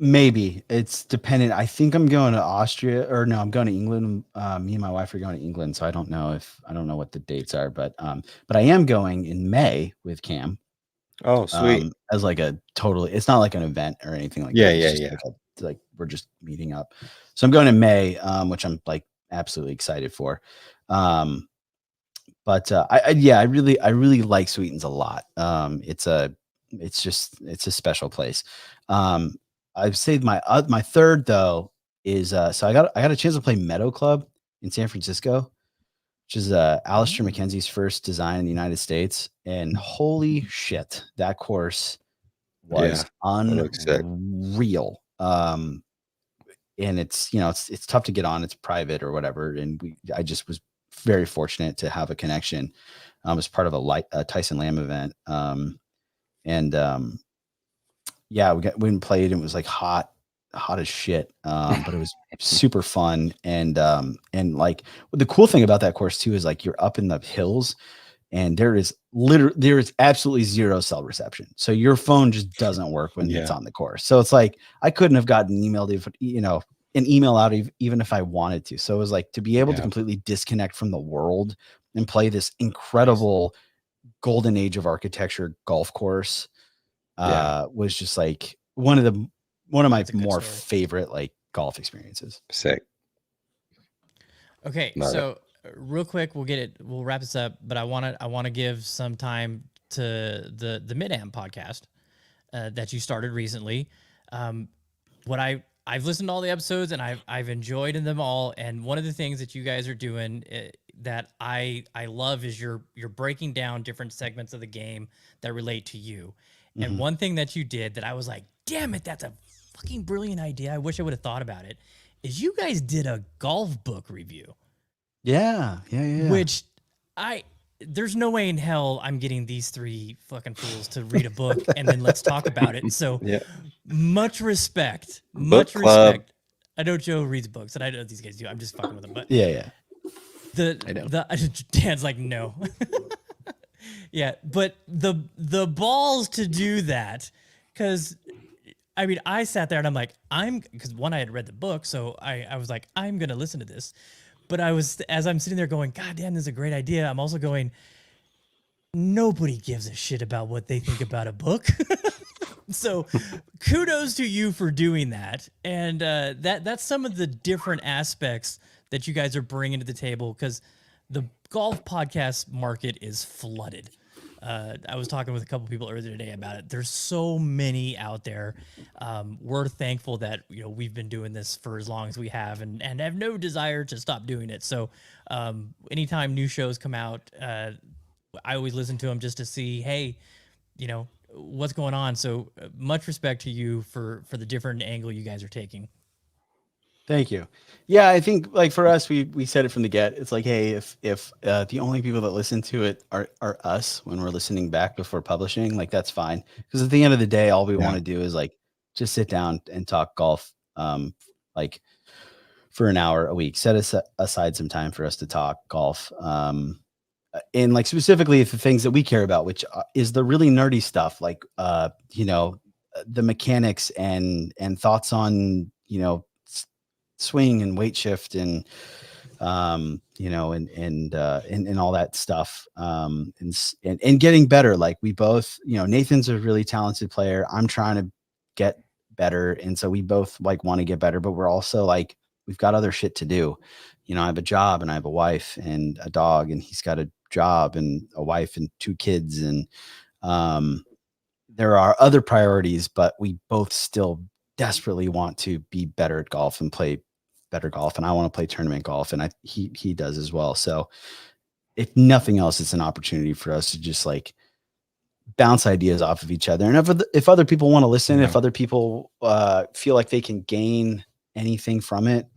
Maybe it's dependent. I think I'm going to Austria, or no, I'm going to England. Me and my wife are going to England, so I don't know what the dates are, but I am going in May with Cam. Oh, sweet. As like it's not like an event or anything like that. Yeah. Like we're just meeting up. So I'm going in May, which I'm like absolutely excited for. But I really like Sweetens a lot. It's a special place. I've saved my third though is so I got a chance to play Meadow Club in San Francisco, which is Alistair McKenzie's first design in the United States, and holy shit, that course was unreal. And it's it's tough to get on, it's private or whatever, and I just was very fortunate to have a connection as part of a Tyson Lamb event. Yeah, we went and played, and it was like hot as shit. But it was super fun. And like the cool thing about that course too is like you're up in the hills, and there is absolutely zero cell reception. So your phone just doesn't work when it's on the course. So it's like, I couldn't have gotten an email out even if I wanted to. So it was like, to be able to completely disconnect from the world and play this incredible golden age of architecture golf course was just like one of my more favorite like golf experiences. Sick. Okay, so real quick, we'll wrap this up, but I want to give some time to the MidAm podcast that you started recently. I've listened to all the episodes and I've enjoyed them all. And one of the things that you guys are doing that I love is you're breaking down different segments of the game that relate to you. Mm-hmm. And one thing that you did that I was like, damn it, that's a fucking brilliant idea. I wish I would have thought about it. Is you guys did a golf book review. Yeah. Which there's no way in hell I'm getting these three fucking fools to read a book and then let's talk about it. So much respect. Much respect. I know Joe reads books and I know these guys do. I'm just fucking with them. But yeah. Dan's like, no. Yeah, but the balls to do that, because I mean, I sat there and I'm like, because one, I had read the book, so I was like, I'm gonna listen to this. But as I'm sitting there going, God damn, this is a great idea. I'm also going, nobody gives a shit about what they think about a book. So kudos to you for doing that. And that's some of the different aspects that you guys are bringing to the table, because the golf podcast market is flooded. I was talking with a couple people earlier today about it. There's so many out there. We're thankful that we've been doing this for as long as we have, and have no desire to stop doing it. So anytime new shows come out, I always listen to them just to see, hey, what's going on. So much respect to you for the different angle you guys are taking. Thank you. Yeah, I think like for us, we said it from the get. It's like, hey, if the only people that listen to it are us when we're listening back before publishing, like that's fine. Because at the end of the day, all we want to do is like just sit down and talk golf, like for an hour a week. Set aside some time for us to talk golf, and like specifically the things that we care about, which is the really nerdy stuff, like the mechanics and thoughts on swing and weight shift and and all that stuff, and getting better. Like we both, Nathan's a really talented player. I'm trying to get better, and so we both like want to get better, but we're also like, we've got other shit to do. I have a job and I have a wife and a dog, and he's got a job and a wife and 2 kids, and there are other priorities, but we both still desperately want to be better at golf and play better golf, and I want to play tournament golf, and he does as well. So if nothing else, it's an opportunity for us to just like bounce ideas off of each other. And if other people want to listen, if other people feel like they can gain anything from it,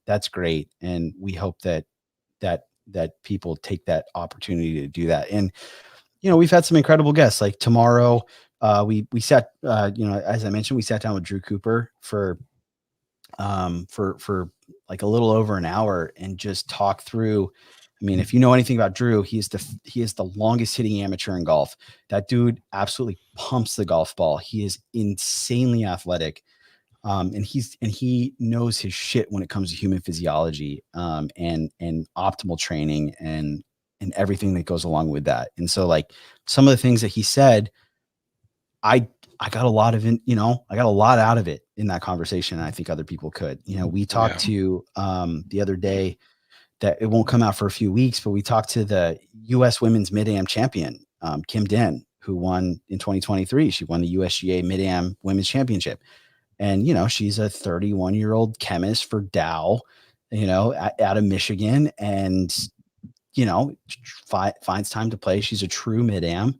that's great. And we hope that people take that opportunity to do that. And we've had some incredible guests. Like tomorrow, we sat as I mentioned, we sat down with Drew Cooper for like a little over an hour and just talk through. I mean, if you know anything about Drew, he is the longest hitting amateur in golf. That dude absolutely pumps the golf ball. He is insanely athletic. And he knows his shit when it comes to human physiology, and optimal training and everything that goes along with that. And so like some of the things that he said, I got a lot of I got a lot out of it in that conversation. And I think other people could. We talked to the other day, that it won't come out for a few weeks, but we talked to the U.S. Women's MidAm champion, Kim Den, who won in 2023. She won the USGA MidAm Women's Championship. And, she's a 31-year-old chemist for Dow, out of Michigan, and, finds time to play. She's a true MidAm,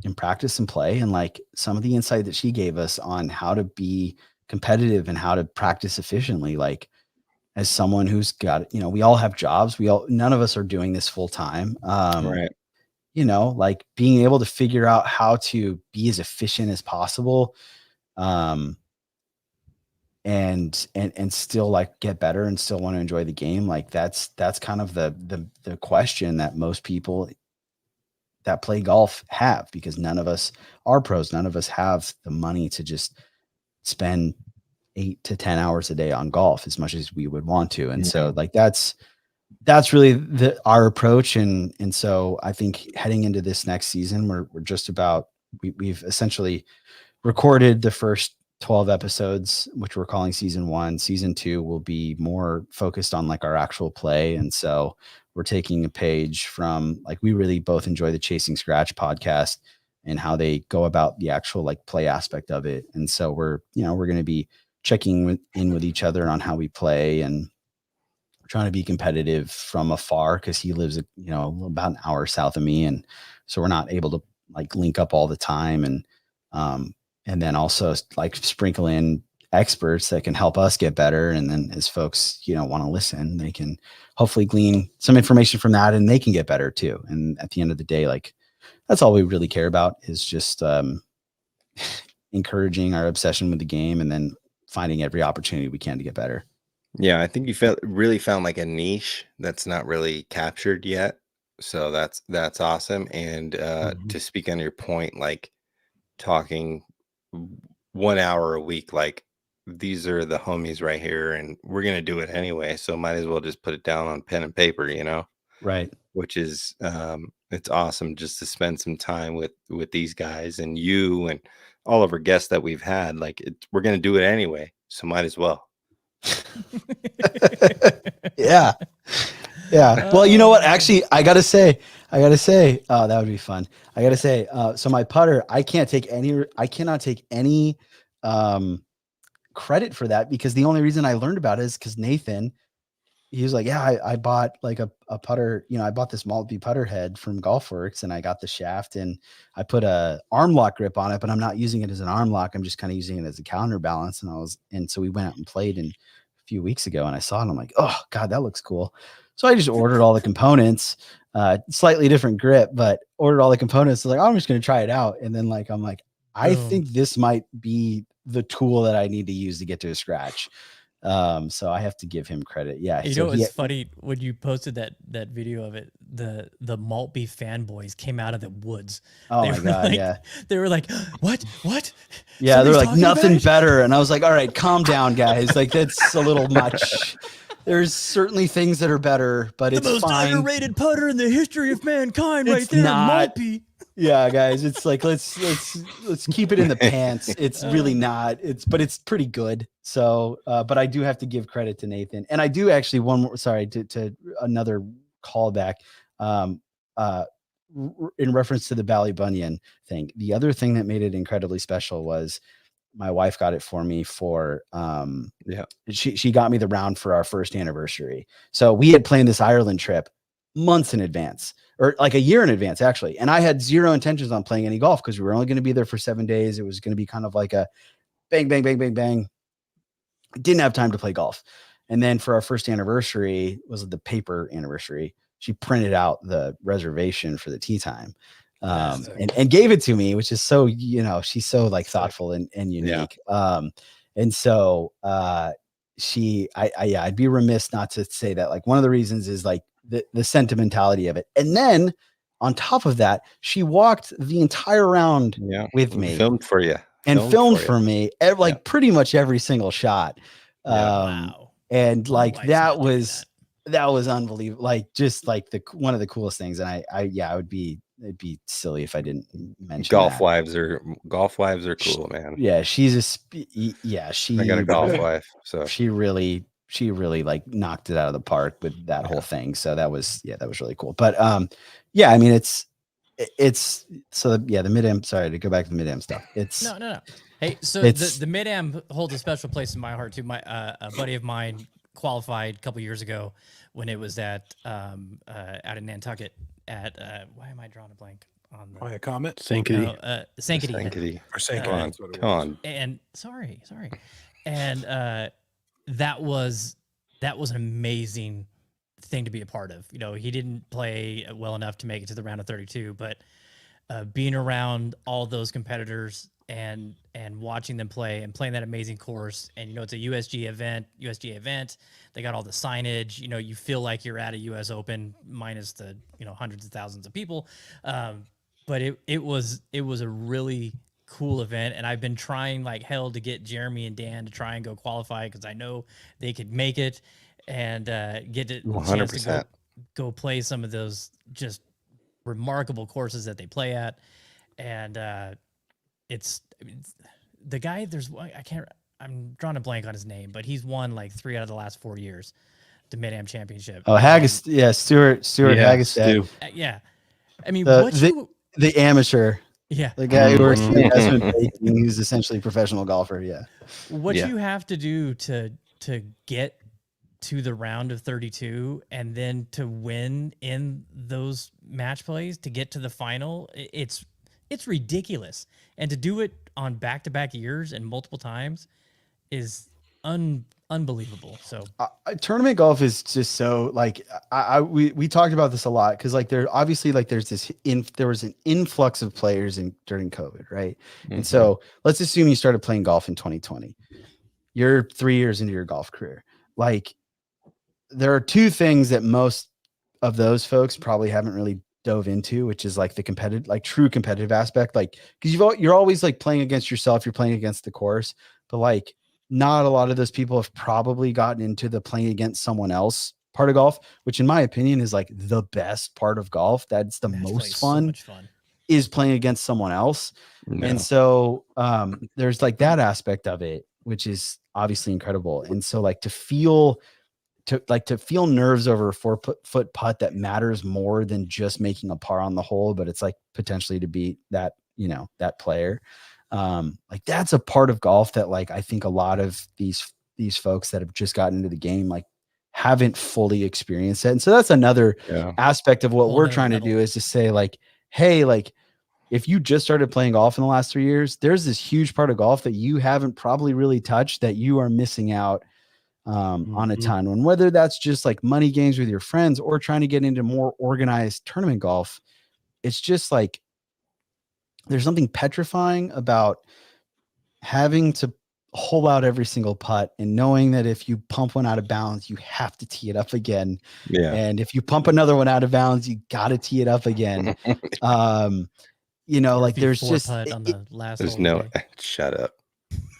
in practice and play. And like some of the insight that she gave us on how to be competitive and how to practice efficiently, like as someone who's got, we all have jobs. None of us are doing this full time. Right. Like being able to figure out how to be as efficient as possible, and and still like get better and still want to enjoy the game. Like that's kind of the question that most people that play golf have, because none of us are pros. None of us have the money to just spend 8 to 10 hours a day on golf as much as we would want to. And so like, that's really our approach. And so I think heading into this next season, we're just about, we've essentially recorded the first 12 episodes, which we're calling season 1. Season 2 will be more focused on like our actual play. And so we're taking a page from, like, we really both enjoy the Chasing Scratch podcast and how they go about the actual like play aspect of it. And so we're going to be checking in with each other on how we play, and trying to be competitive from afar, because he lives, about an hour south of me. And so we're not able to like link up all the time. And then also like sprinkle in experts that can help us get better. And then as folks, want to listen, they can hopefully glean some information from that, and they can get better too. And at the end of the day, like, that's all we really care about, is just encouraging our obsession with the game, and then finding every opportunity we can to get better. Yeah, I think you really found like a niche that's not really captured yet. So that's awesome. And to speak on your point, like talking 1 hour a week, like these are the homies right here, and we're gonna do it anyway. So might as well just put it down on pen and paper, Right. Which is it's awesome just to spend some time with these guys and you and all of our guests that we've had. Like we're gonna do it anyway, so might as well. Yeah. Well, you know what? Actually, I gotta say, that would be fun. I gotta say, so my putter, I cannot take any credit for that, because the only reason I learned about it is because Nathan, he was like, yeah, I bought like a putter, I bought this Maltby putter head from GolfWorks, and I got the shaft, and I put a arm lock grip on it, but I'm not using it as an arm lock. I'm just kind of using it as a counterbalance. And so we went out and played a few weeks ago, and I saw it, and I'm like, oh God, that looks cool. So I just ordered all the components, slightly different grip, but ordered all the components. So like, I'm just going to try it out. And then like, I'm like, I think this might be the tool that I need to use to get to a scratch. So I have to give him credit. Yeah. It's funny when you posted that video of it, the Maltby fanboys came out of the woods. Oh my God. Yeah. They were like, what? Yeah. They're like, nothing better. And I was like, all right, calm down, guys. Like, that's a little much. There's certainly things that are better, but it's fine. The most underrated putter in the history of mankind, right there, Maltby. Yeah, guys, it's like let's keep it in the pants. It's really not. But it's pretty good. So, but I do have to give credit to Nathan, and I do actually one more. Sorry, to another callback. In reference to the Ballybunion thing, the other thing that made it incredibly special was my wife got it for me for she got me the round for our first anniversary. So we had planned this Ireland trip months in advance, or like a year in advance actually, and I had zero intentions on playing any golf because we were only going to be there for 7 days. It was going to be kind of like a bang bang bang bang bang. I didn't have time to play golf. And then for our first anniversary, was the paper anniversary, she printed out the reservation for the tee time. And gave it to me, which is so, she's so like thoughtful and unique. Yeah. And so I'd be remiss not to say that, like, one of the reasons is like the sentimentality of it. And then on top of that, she walked the entire round with me, filmed for you, and filmed for me, like pretty much every single shot. Wow. And like, that was unbelievable. Like, just like one of the coolest things. And it'd be silly if I didn't mention golf wives are cool, man. Yeah. I got a golf wife. So she really like knocked it out of the park with that whole thing. So that was really cool. But I mean, it's so the MidAm, sorry to go back to the MidAm stuff. It's no. Hey, so the MidAm holds a special place in my heart too. My a buddy of mine qualified a couple years ago when it was at out in Nantucket at why am I drawing a blank on the a Comet? Sankety. Sankety. Or Sankety. Come on. And sorry. And that was an amazing thing to be a part of. He didn't play well enough to make it to the round of 32, but being around all those competitors and watching them play and playing that amazing course. And, it's a USGA event. They got all the signage, you feel like you're at a US Open minus the, hundreds of thousands of people. But it was a really cool event. And I've been trying like hell to get Jeremy and Dan to try and go qualify, because I know they could make it and get a chance to go play some of those just remarkable courses that they play at. And it's the guy, there's one, I'm drawing a blank on his name, but he's won like 3 out of the last 4 years, the MidAm Championship. Oh, Stuart Hagestad. Yeah. I mean, the amateur. Yeah. The guy who works in investment banking, who's essentially a professional golfer. Yeah. What you have to do to get to the round of 32 and then to win in those match plays to get to the final, it's ridiculous. And to do it on back-to-back years and multiple times is unbelievable. So tournament golf is just so like, we talked about this a lot. Cause like there obviously like there was an influx of players during COVID. Right. Mm-hmm. And so let's assume you started playing golf in 2020, you're 3 years into your golf career. Like there are two things that most of those folks probably haven't really dove into, which is like the competitive, like true competitive aspect. Like, cause you're always like playing against yourself, you're playing against the course, but like not a lot of those people have probably gotten into the playing against someone else part of golf, which in my opinion is like the best part of golf. That's the most fun, so much fun is playing against someone else. No. And so there's like that aspect of it, which is obviously incredible. And so like to feel nerves over a 4-foot putt that matters more than just making a par on the hole, but it's like potentially to beat that, that player. Like that's a part of golf that like, I think a lot of these folks that have just gotten into the game, like haven't fully experienced it. And so that's another aspect of what we're trying to do, is to say like, hey, like if you just started playing golf in the last 3 years, there's this huge part of golf that you haven't probably really touched that you are missing out on a ton. And whether that's just like money games with your friends or trying to get into more organized tournament golf, it's just like, there's something petrifying about having to hole out every single putt and knowing that if you pump one out of bounds, you have to tee it up again. Yeah. And if you pump another one out of bounds, you got to tee it up again. Like there's just, there's no, shut up.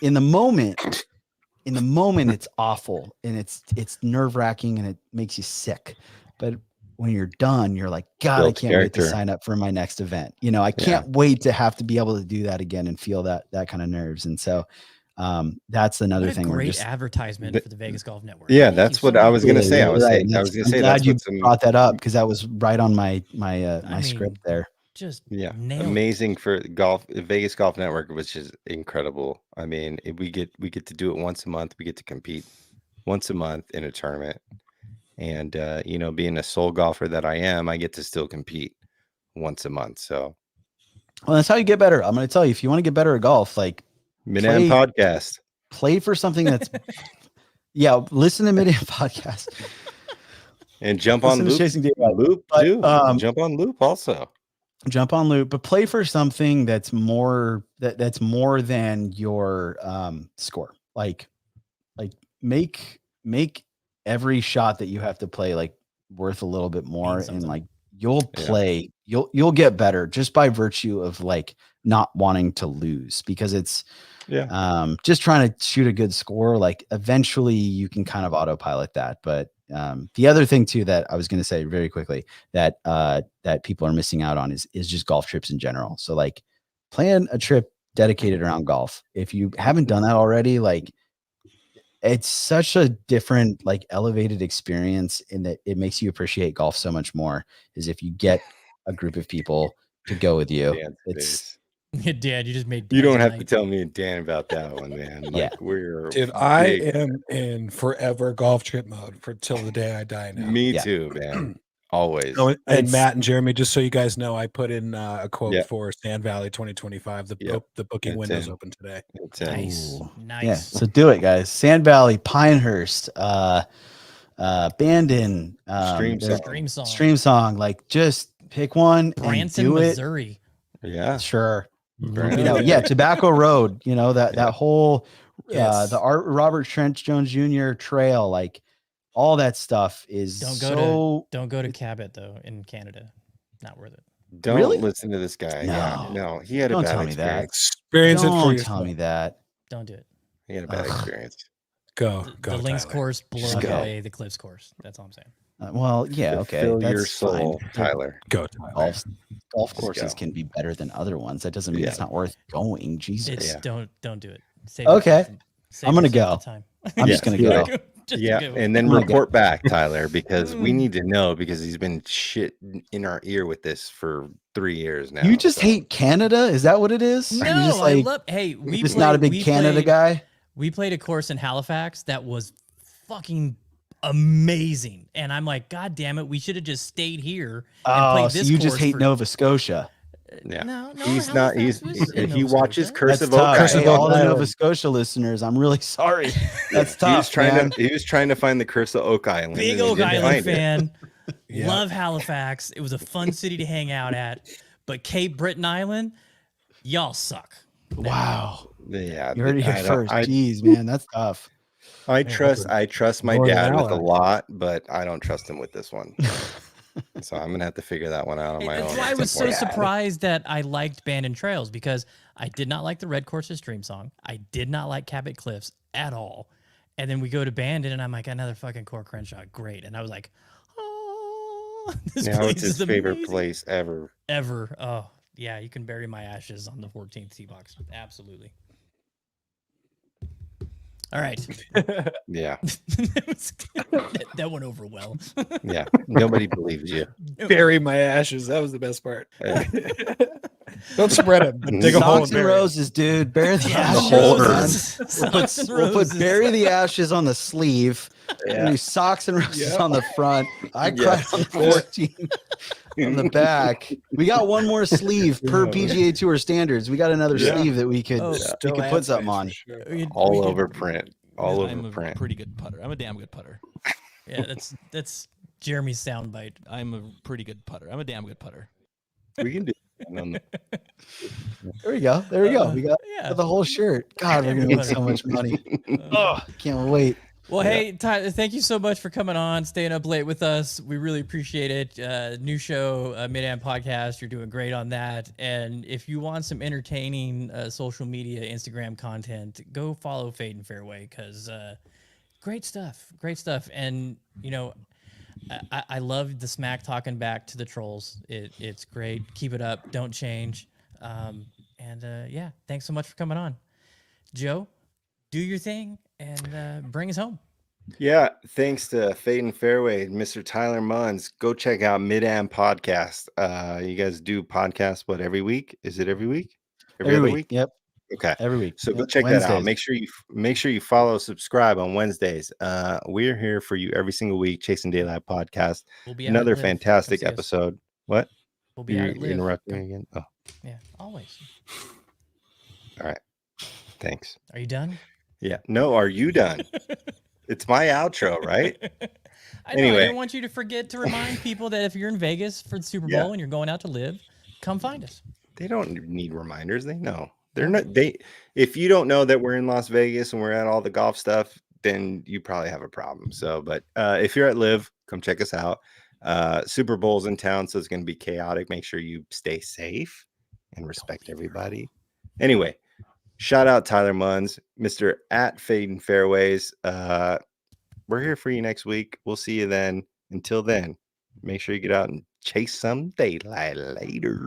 In the moment, it's awful and it's nerve wracking and it makes you sick. But when you're done, you're like, God, I can't wait to sign up for my next event. I can't wait to have to be able to do that again and feel that kind of nerves. And so that's another thing. Great advertisement for the Vegas Golf Network. Yeah, that's what I was going to say. I was going to say glad you brought that up, because that was right on my script there. Just amazing for golf. Vegas Golf Network, which is incredible. I mean, we get to do it once a month. We get to compete once a month in a tournament. And, being a sole golfer that I am, I get to still compete once a month. So, well, that's how you get better. I'm going to tell you, if you want to get better at golf, like MidAm Podcast, play for something that's, listen to MidAm Podcast and jump on Loop. Jump on Loop also. Jump on Loop, but play for something that's more that's more than your score. Like make every shot that you have to play like worth a little bit more, and like you'll play, you'll get better just by virtue of like not wanting to lose, because it's just trying to shoot a good score. Like eventually you can kind of autopilot that. But the other thing too that I was going to say very quickly that people are missing out on is just golf trips in general. So like plan a trip dedicated around golf. If you haven't done that already, like it's such a different, like elevated experience in that it makes you appreciate golf so much more, is if you get a group of people to go with you. Dad, you just made you don't have to tell me and Dan about that one, man. Like I am in forever golf trip mode for till the day I die now. Me too, man. Always. Oh, and Matt and Jeremy, just so you guys know, I put in a quote for Sand Valley 2025. The booking window's open today. Nice. Yeah, so do it, guys. Sand Valley, Pinehurst, Bandon, Stream Song. Like just pick one. Branson, and do it. Missouri. Yeah, sure. Burn You know, it. yeah, Tobacco Road. You know that whole Yes. the Robert Trent Jones Jr. trail, like all that stuff is Don't go to Cabot though in Canada. Not worth it. Don't Really? listen to this guy. Yeah, No. no, he had a Don't bad tell me that. experience. Experience it for Don't yourself. tell me that. Don't do it. He had a bad Ugh. experience. Go. The links Tyler. course blows Just go. away the cliffs course. That's all I'm saying. Well, yeah, okay, Fill that's your soul, fine. Tyler. Go, Tyler. Golf Just courses go. can be better than other ones. That doesn't mean Yeah. it's not worth going. Jesus, It's Yeah. don't do it. Save Okay. yourself I'm gonna yourself go. the time. I'm just gonna go. Just Yeah, go. and then I'm gonna go. report back, Tyler, because we need to know because he's been shit in our ear with this for 3 years now. You just so. hate Canada? Is that what it is? No, You're just I like love. Hey, you're we just played, not a big we Canada played, guy. We played a course in Halifax that was fucking amazing, and I'm like, God damn it, we should have just stayed here and Oh, played so this. you just course hate for, Nova Scotia. Yeah. No, He's not. Halifax He's was in he Nova watches Scotia. Curse That's of tough. Oak Hey, Island. all the Island. Nova Scotia listeners, I'm really sorry. That's He tough, was trying man. to. He was trying to find the Curse of Oak Island. Big and he Oak didn't Island find it. fan. Yeah. Love Halifax. It was a fun city to hang out at. But Cape Breton Island, y'all suck. Wow. Yeah, You heard it I here don't- first. Jeez, man, that's tough. I Man, trust. that's I trust my Northern dad with a Ally. lot, but I don't trust him with this one. So I'm gonna have to figure that one out on my That's own. why I at was some so point. surprised that I liked Band and Trails because I did not like the Red Courses Dream Song. I did not like Cabot Cliffs at all. And then we go to Bandon and I'm like, another fucking Core Crenshaw. Great. And I was like, oh, this Now place it's his is favorite amazing. place ever. Ever. Oh, yeah. You can bury my ashes on the 14th tee box. Absolutely. All right. Yeah, that went over well. yeah. Nobody believes you. Bury my ashes. That was the best part. Yeah. Don't spread them. but Dig a hole Socks and and bury 'em. roses, dude. Bury the Socks ashes. and whole man. roses. We'll put bury the ashes on the sleeve. Yeah. Do socks and roses Yep. on the front. I cried Yes. on the 14 on the back. We got one more sleeve per Yeah. PGA Tour standards. We got another Yeah. sleeve that we could Oh, we Still could have put something space for on. sure. We All could- over print. All I'm over a print. pretty good putter. I'm a damn good putter. Yeah, that's Jeremy's soundbite. I'm a pretty good putter. I'm a damn good putter. We can do that on the- There we go. There we go. We got Yeah. the whole shirt. God, we're gonna make so much money. Oh, can't wait. Well, hey, Tyler, thank you so much for coming on, staying up late with us. We really appreciate it. New show, MidAm Podcast. You're doing great on that. And if you want some entertaining social media, Instagram content, go follow Fade and Fairway because great stuff. Great stuff. And, you know, I love the smack talking back to the trolls. It's great. Keep it up. Don't change. Yeah, thanks so much for coming on. Joe, do your thing and bring us home. Yeah, thanks to Fade and Fairway, Mr. Tyler Munds. Go check out MidAm Podcast. You guys do podcasts what every week? Is it every week? Every other week. Yep. Okay. Every week. So go Yep. check that out. Wednesdays. Make sure you follow, subscribe on Wednesdays. We're here for you every single week. Chasing Daylight Podcast. We'll be out Another at Live. fantastic Come see us. episode. What? We'll be You're out at Live. interrupting Come- me again? Oh, Yeah, always. all right. Thanks. Are you done? Yeah. No, are you done? It's my outro, right? I know. I Anyway. didn't want you to forget to remind people that if you're in Vegas for the Super Bowl Yeah. and you're going out to Live, come find us. They don't need reminders. They know. They're not. If you don't know that we're in Las Vegas and we're at all the golf stuff, then you probably have a problem. So, but if you're at Live, come check us out. Super Bowl's in town, so it's going to be chaotic. Make sure you stay safe and respect everybody. Anyway, shout out Tyler Munds, Mr. at Fade and Fairways. We're here for you next week. We'll see you then. Until then, make sure you get out and chase some daylight later.